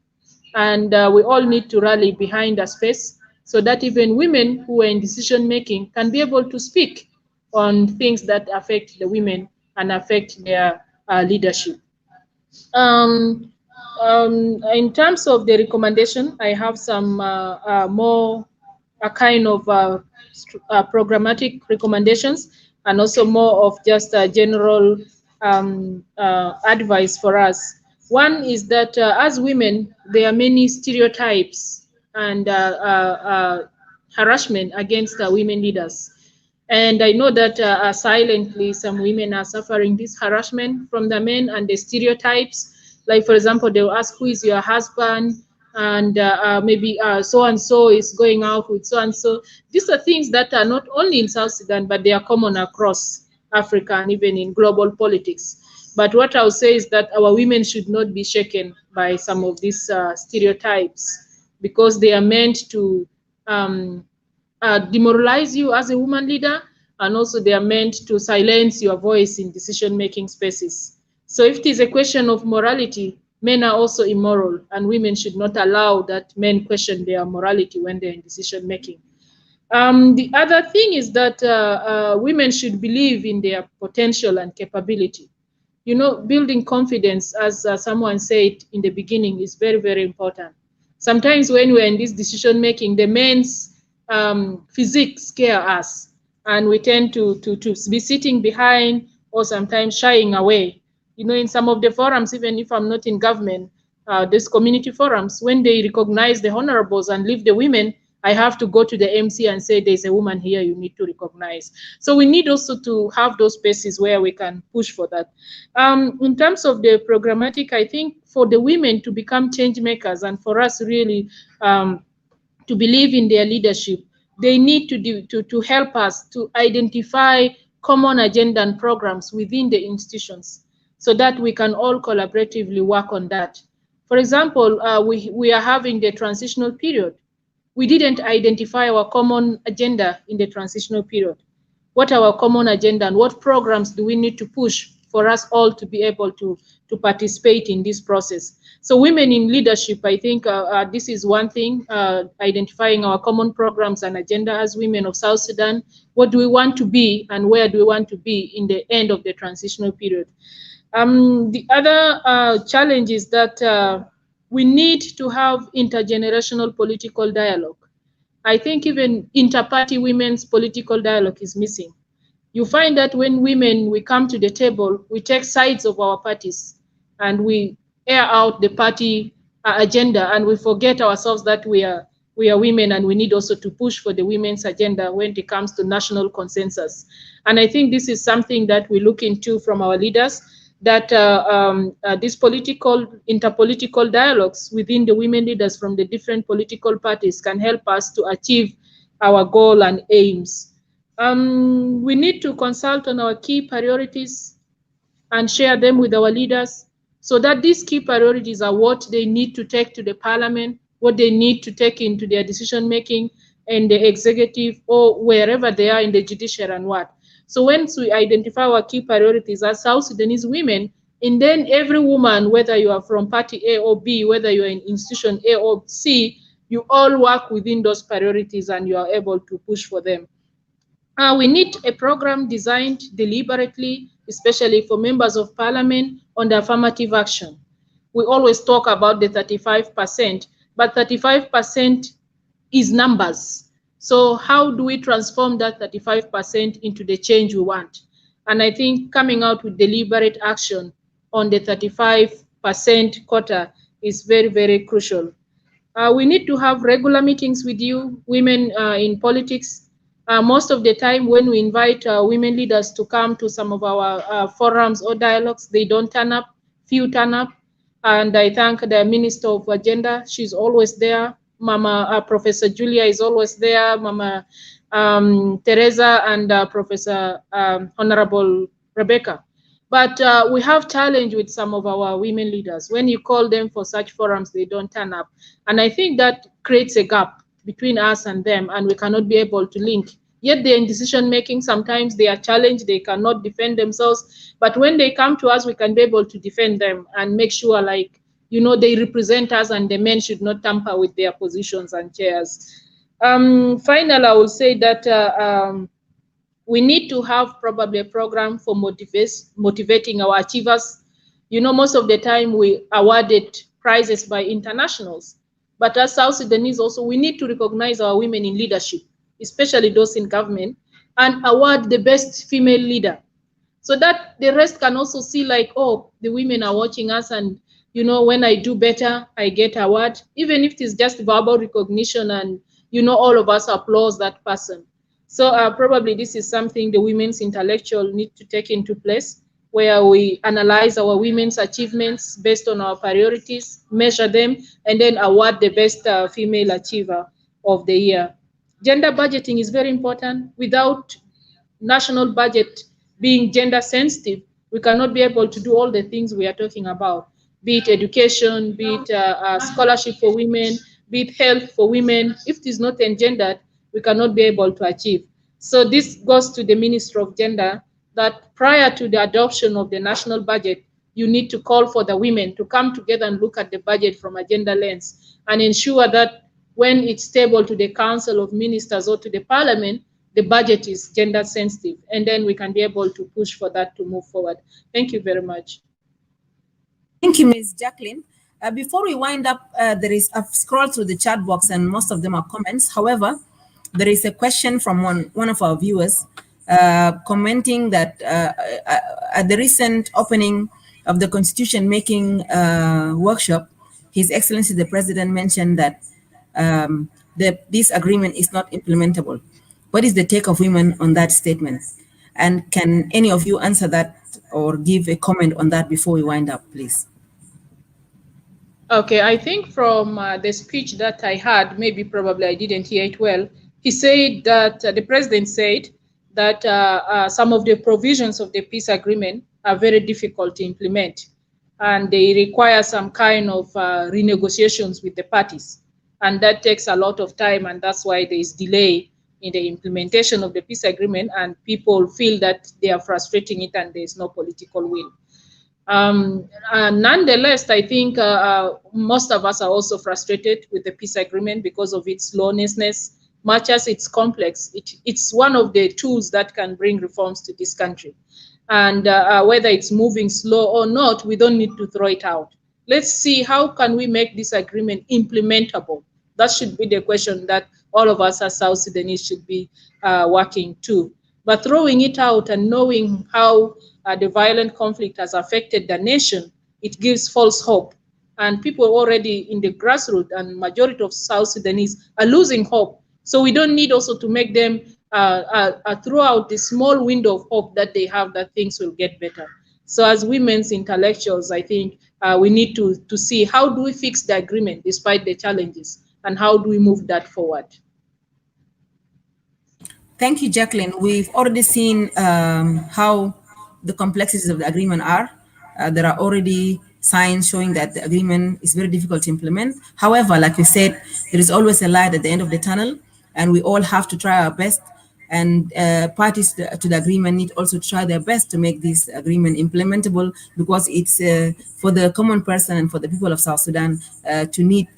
And we all need to rally behind a space so that even women who are in decision making can be able to speak on things that affect the women and affect their leadership. In terms of the recommendation, I have some more a kind of programmatic recommendations, and also more of just a general advice for us. One is that as women, there are many stereotypes and harassment against women leaders. And I know that silently some women are suffering this harassment from the men and the stereotypes. Like, for example, they'll ask, who is your husband? And maybe so-and-so is going out with so-and-so. These are things that are not only in South Sudan, but they are common across Africa and even in global politics. But what I'll say is that our women should not be shaken by some of these stereotypes, because they are meant to demoralize you as a woman leader, and also they are meant to silence your voice in decision-making spaces. So if it is a question of morality, men are also immoral, and women should not allow that men question their morality when they're in decision-making. The other thing is that women should believe in their potential and capability. you know, building confidence, as someone said in the beginning, is very, very important. Sometimes when we're in this decision making, the men's physique scare us, and we tend to be sitting behind or sometimes shying away. You know, in some of the forums, even if I'm not in government, these community forums, when they recognize the honorables and leave the women, I have to go to the MC and say, there's a woman here you need to recognize. So we need also to have those spaces where we can push for that. In terms of the programmatic, I think for the women to become change makers and for us really to believe in their leadership, they need to help us to identify common agenda and programs within the institutions so that we can all collaboratively work on that. For example, we are having the transitional period. We didn't identify our common agenda in the transitional period. What are our common agenda and what programs do we need to push for us all to be able to participate in this process? So women in leadership, I think this is one thing, identifying our common programs and agenda as women of South Sudan. What do we want to be and where do we want to be in the end of the transitional period? The other challenge is that we need to have intergenerational political dialogue. I think even inter-party women's political dialogue is missing. You find that when women, we come to the table, we take sides of our parties and we air out the party agenda, and we forget ourselves that we are women and we need also to push for the women's agenda when it comes to national consensus. And I think this is something that we look into from our leaders, that these interpolitical dialogues within the women leaders from the different political parties can help us to achieve our goal and aims. We need to consult on our key priorities and share them with our leaders so that these key priorities are what they need to take to the parliament, what they need to take into their decision making in the executive or wherever they are in the judiciary and what. So once we identify our key priorities as South Sudanese women, and then every woman, whether you are from party A or B, whether you are in institution A or C, you all work within those priorities and you are able to push for them. We need a program designed deliberately, especially for members of parliament, on the affirmative action. We always talk about the 35%, but 35% is numbers. So how do we transform that 35% into the change we want? And I think coming out with deliberate action on the 35% quota is very, very crucial. We need to have regular meetings with you, women in politics. Most of the time when we invite women leaders to come to some of our forums or dialogues, they don't turn up, few turn up. And I thank the Minister of Agenda, she's always there. Mama Professor Julia is always there, Mama Teresa and Professor Honorable Rebecca. But we have challenge with some of our women leaders. When you call them for such forums, they don't turn up. And I think that creates a gap between us and them, and we cannot be able to link. Yet they're in decision making, sometimes they are challenged, they cannot defend themselves. But when they come to us, we can be able to defend them and make sure, like, you know, they represent us and the men should not tamper with their positions and chairs. Finally, I will say that we need to have probably a program for motivating our achievers. You know, most of the time we awarded prizes by internationals, but as South Sudanese also, we need to recognize our women in leadership, especially those in government, and award the best female leader, so that the rest can also see like, oh, the women are watching us, and you know, when I do better, I get award, even if it is just verbal recognition and, you know, all of us applause that person. So probably this is something the women's intellectual need to take into place, where we analyze our women's achievements based on our priorities, measure them, and then award the best female achiever of the year. Gender budgeting is very important. Without national budget being gender sensitive, we cannot be able to do all the things we are talking about, be it education, be it scholarship for women, be it health for women. If it is not engendered, we cannot be able to achieve. So this goes to the Minister of Gender, that prior to the adoption of the national budget, you need to call for the women to come together and look at the budget from a gender lens and ensure that when it's tabled to the Council of Ministers or to the Parliament, the budget is gender sensitive, and then we can be able to push for that to move forward. Thank you very much. Thank you, Ms. Jacqueline. Before we wind up, I've scrolled through the chat box and most of them are comments. However, there is a question from one of our viewers commenting that at the recent opening of the Constitution Making workshop, His Excellency the President mentioned that this agreement is not implementable. What is the take of women on that statement? And can any of you answer that or give a comment on that before we wind up, please? Okay, I think from the speech that I had, probably I didn't hear it well. He said that the president said that some of the provisions of the peace agreement are very difficult to implement, and they require some kind of renegotiations with the parties, and that takes a lot of time, and that's why there is delay in the implementation of the peace agreement, and people feel that they are frustrating it and there is no political will. Nonetheless, I think most of us are also frustrated with the peace agreement because of its slowness. Much as it's complex, it's one of the tools that can bring reforms to this country. And whether it's moving slow or not, we don't need to throw it out. Let's see how can we make this agreement implementable. That should be the question that all of us as South Sudanese should be working to. But throwing it out and knowing how the violent conflict has affected the nation, it gives false hope. And people already in the grassroots and majority of South Sudanese are losing hope. So we don't need also to make them throw out the small window of hope that they have that things will get better. So as women's intellectuals, I think we need to see how do we fix the agreement despite the challenges, and how do we move that forward. Thank you, Jacqueline. We've already seen how the complexities of the agreement are. There are already signs showing that the agreement is very difficult to implement. However, like we said, there is always a light at the end of the tunnel, and we all have to try our best. And parties to the agreement need also to try their best to make this agreement implementable, because it's for the common person and for the people of South Sudan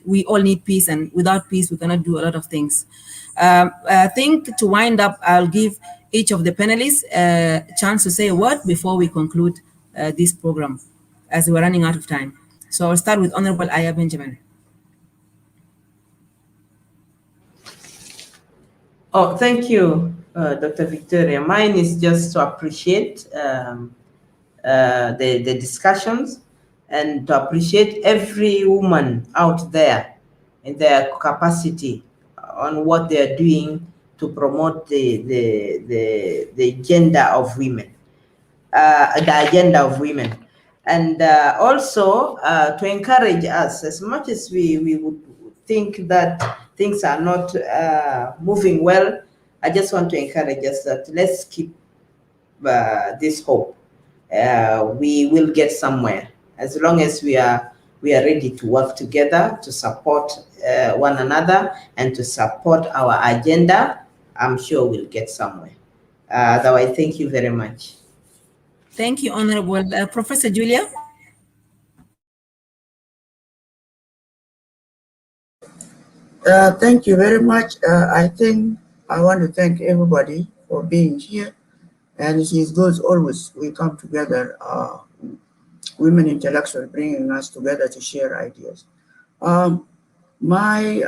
we all need peace, and without peace, we cannot do a lot of things. I think to wind up, I'll give each of the panelists a chance to say a word before we conclude this program, as we're running out of time. So I'll start with Honorable Aya Benjamin. Oh, thank you, Dr. Victoria. Mine is just to appreciate the discussions and to appreciate every woman out there in their capacity on what they're doing to promote the agenda of women, the agenda of women. And also to encourage us, as much as we would think that things are not moving well, I just want to encourage us that let's keep this hope. We will get somewhere as long as we are ready to work together to support one another and to support our agenda. I'm sure we'll get somewhere. Otherwise, thank you very much. Thank you, Honorable. Professor Julia? Thank you very much. I think I want to thank everybody for being here. And it is good always we come together, women intellectuals bringing us together to share ideas. My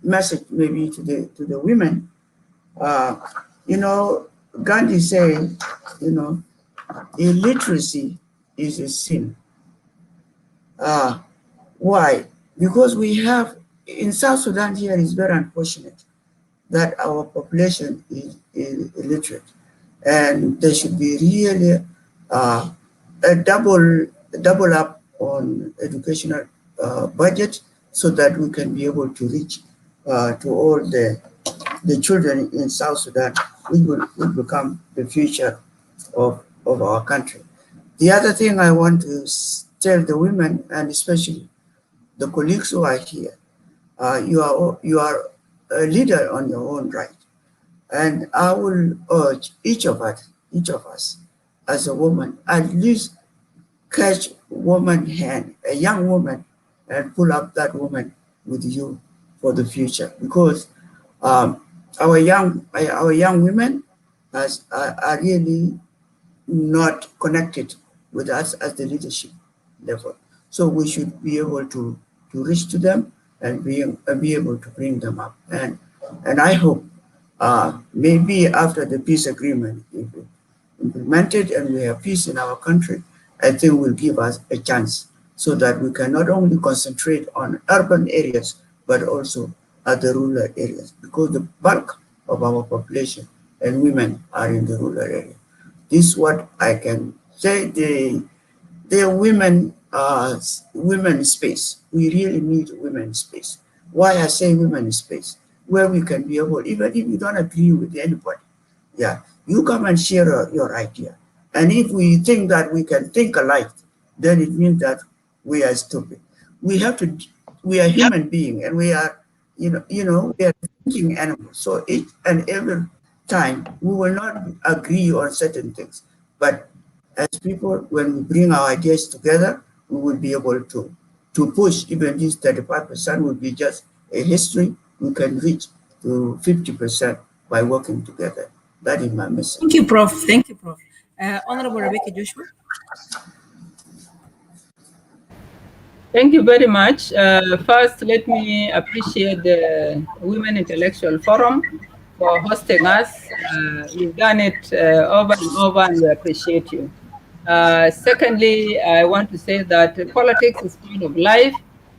message maybe to the women, Gandhi said, illiteracy is a sin. Why? Because we have, in South Sudan here, is very unfortunate that our population is illiterate. And there should be really a double up on educational budget so that we can be able to reach to all the children in South Sudan, which will become the future of our country. The other thing I want to tell the women, and especially the colleagues who are here, you are a leader on your own right. And I will urge each of us as a woman, at least catch woman's hand, a young woman, and pull up that woman with you for the future. Because Our young women are really not connected with us at the leadership level. So we should be able to reach to them and be able to bring them up. And I hope maybe after the peace agreement is implemented and we have peace in our country, I think will give us a chance so that we can not only concentrate on urban areas, but also at the rural areas, because the bulk of our population and women are in the rural area. This is what I can say. The women space. We really need women space. Why I say women space? Where we can be able, even if you don't agree with anybody, yeah, you come and share your idea. And if we think that we can think alike, then it means that we are stupid. We have to. We are human beings, and we are, we are thinking animals. So each and every time we will not agree on certain things, but as people, when we bring our ideas together, we will be able to push. Even this 35% will be just a history. We can reach to 50% by working together. That is my message. Thank you, Prof. Thank you, Prof. Honorable Rebecca Joshua. Thank you very much. First, let me appreciate the Women Intellectual Forum for hosting us. You've done it over and over, and we appreciate you. Secondly, I want to say that politics is part of life,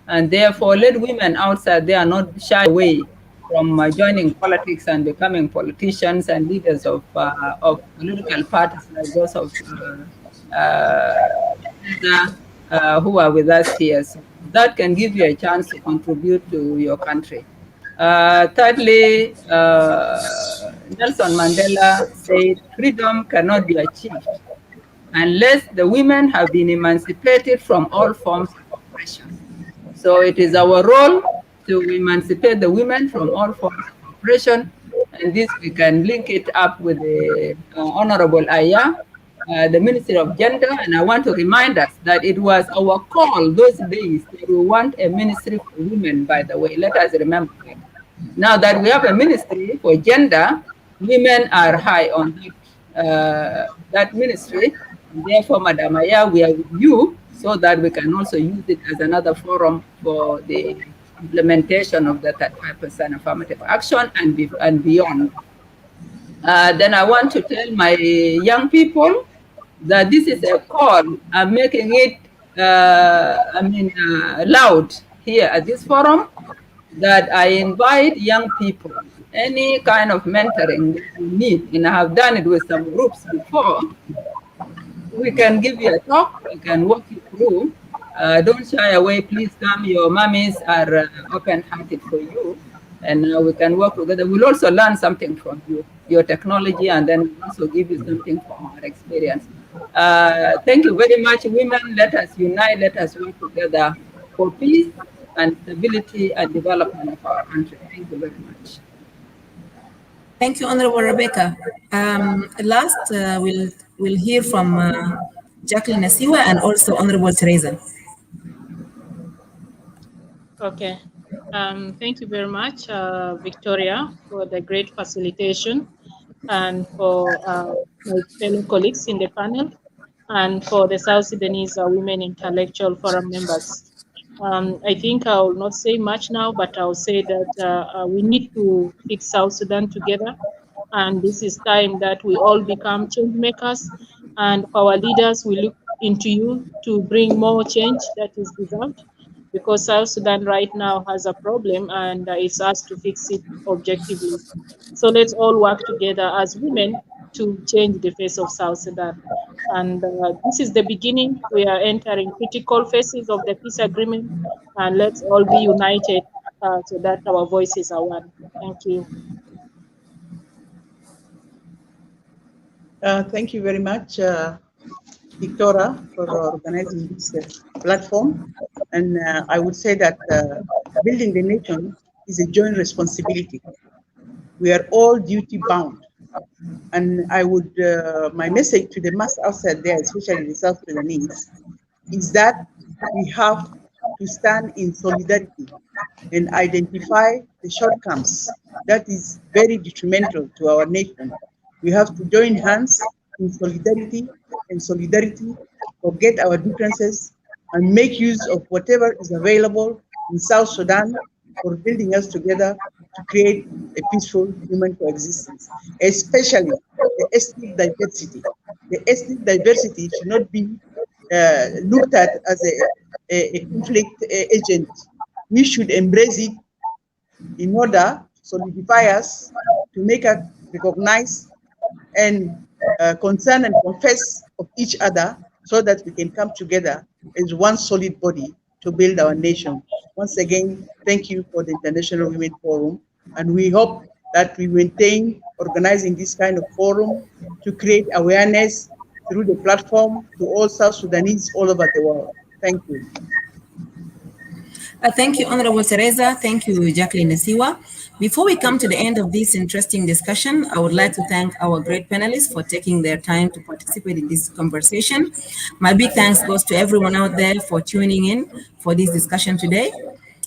and therefore let women outside there not shy away from joining politics and becoming politicians and leaders of political parties like those of who are with us here. So that can give you a chance to contribute to your country. Thirdly, Nelson Mandela said, freedom cannot be achieved unless the women have been emancipated from all forms of oppression. So it is our role to emancipate the women from all forms of oppression, and this we can link it up with the Honorable Aya, the Ministry of Gender, and I want to remind us that it was our call those days that we want a ministry for women, by the way. Let us remember that. Now that we have a ministry for gender, women are high on that ministry. And therefore, Madam Aya, we are with you so that we can also use it as another forum for the implementation of the 35% affirmative action and beyond. Then I want to tell my young people that this is a call. I'm making it, loud here at this forum, that I invite young people, any kind of mentoring that you need, and I have done it with some groups before. We can give you a talk, we can walk you through. Don't shy away, please come. Your mummies are open-hearted for you, and we can work together. We'll also learn something from you, your technology, and then we'll also give you something from our experience. Thank you very much, women. Let us unite, let us work together for peace and stability and development of our country. Thank you very much. Thank you, Honorable Rebecca. Last, we'll hear from Jacqueline Asiwa and also Honorable Teresa. Okay. Thank you very much, Victoria, for the great facilitation, and for my fellow colleagues in the panel, and for the South Sudanese Women Intellectual Forum members. I think I will not say much now, but I'll say that we need to fix South Sudan together. And this is time that we all become change makers, and our leaders will look into you to bring more change that is deserved, because South Sudan right now has a problem, and it's us to fix it objectively. So let's all work together as women to change the face of South Sudan. And this is the beginning. We are entering critical phases of the peace agreement, and let's all be united so that our voices are one. Thank you. Thank you very much, Victoria, for organizing this platform. And I would say that building the nation is a joint responsibility. We are all duty bound. And I would, my message to the mass outside there, especially the South Sudanese, is that we have to stand in solidarity and identify the the shortcomings that is very detrimental to our nation. We have to join hands in solidarity, forget our differences, and make use of whatever is available in South Sudan for building us together to create a peaceful human coexistence, especially the ethnic diversity. The ethnic diversity should not be looked at as a conflict agent. We should embrace it in order to solidify us, to make us recognize and concern and confess of each other so that we can come together as one solid body to build our nation. Once again, thank you for the International Women Forum, and we hope that we maintain organizing this kind of forum to create awareness through the platform to all South Sudanese all over the world. Thank you. Thank you, Honorable Teresa. Thank you, Jacqueline Nasiwa. Before we come to the end of this interesting discussion, I would like to thank our great panelists for taking their time to participate in this conversation. My big thanks goes to everyone out there for tuning in for this discussion today.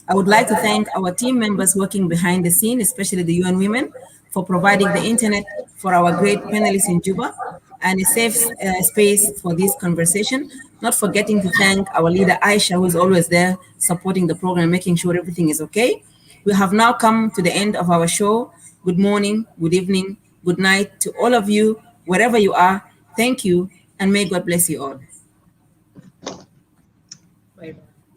I would like to thank our team members working behind the scene, especially the UN Women, for providing the internet for our great panelists in Juba and a safe space for this conversation. Not forgetting to thank our leader Aisha, who is always there supporting the program, making sure everything is okay. We have now come to the end of our show. Good morning, good evening, good night to all of you, wherever you are. Thank you, and may God bless you all. Bye-bye.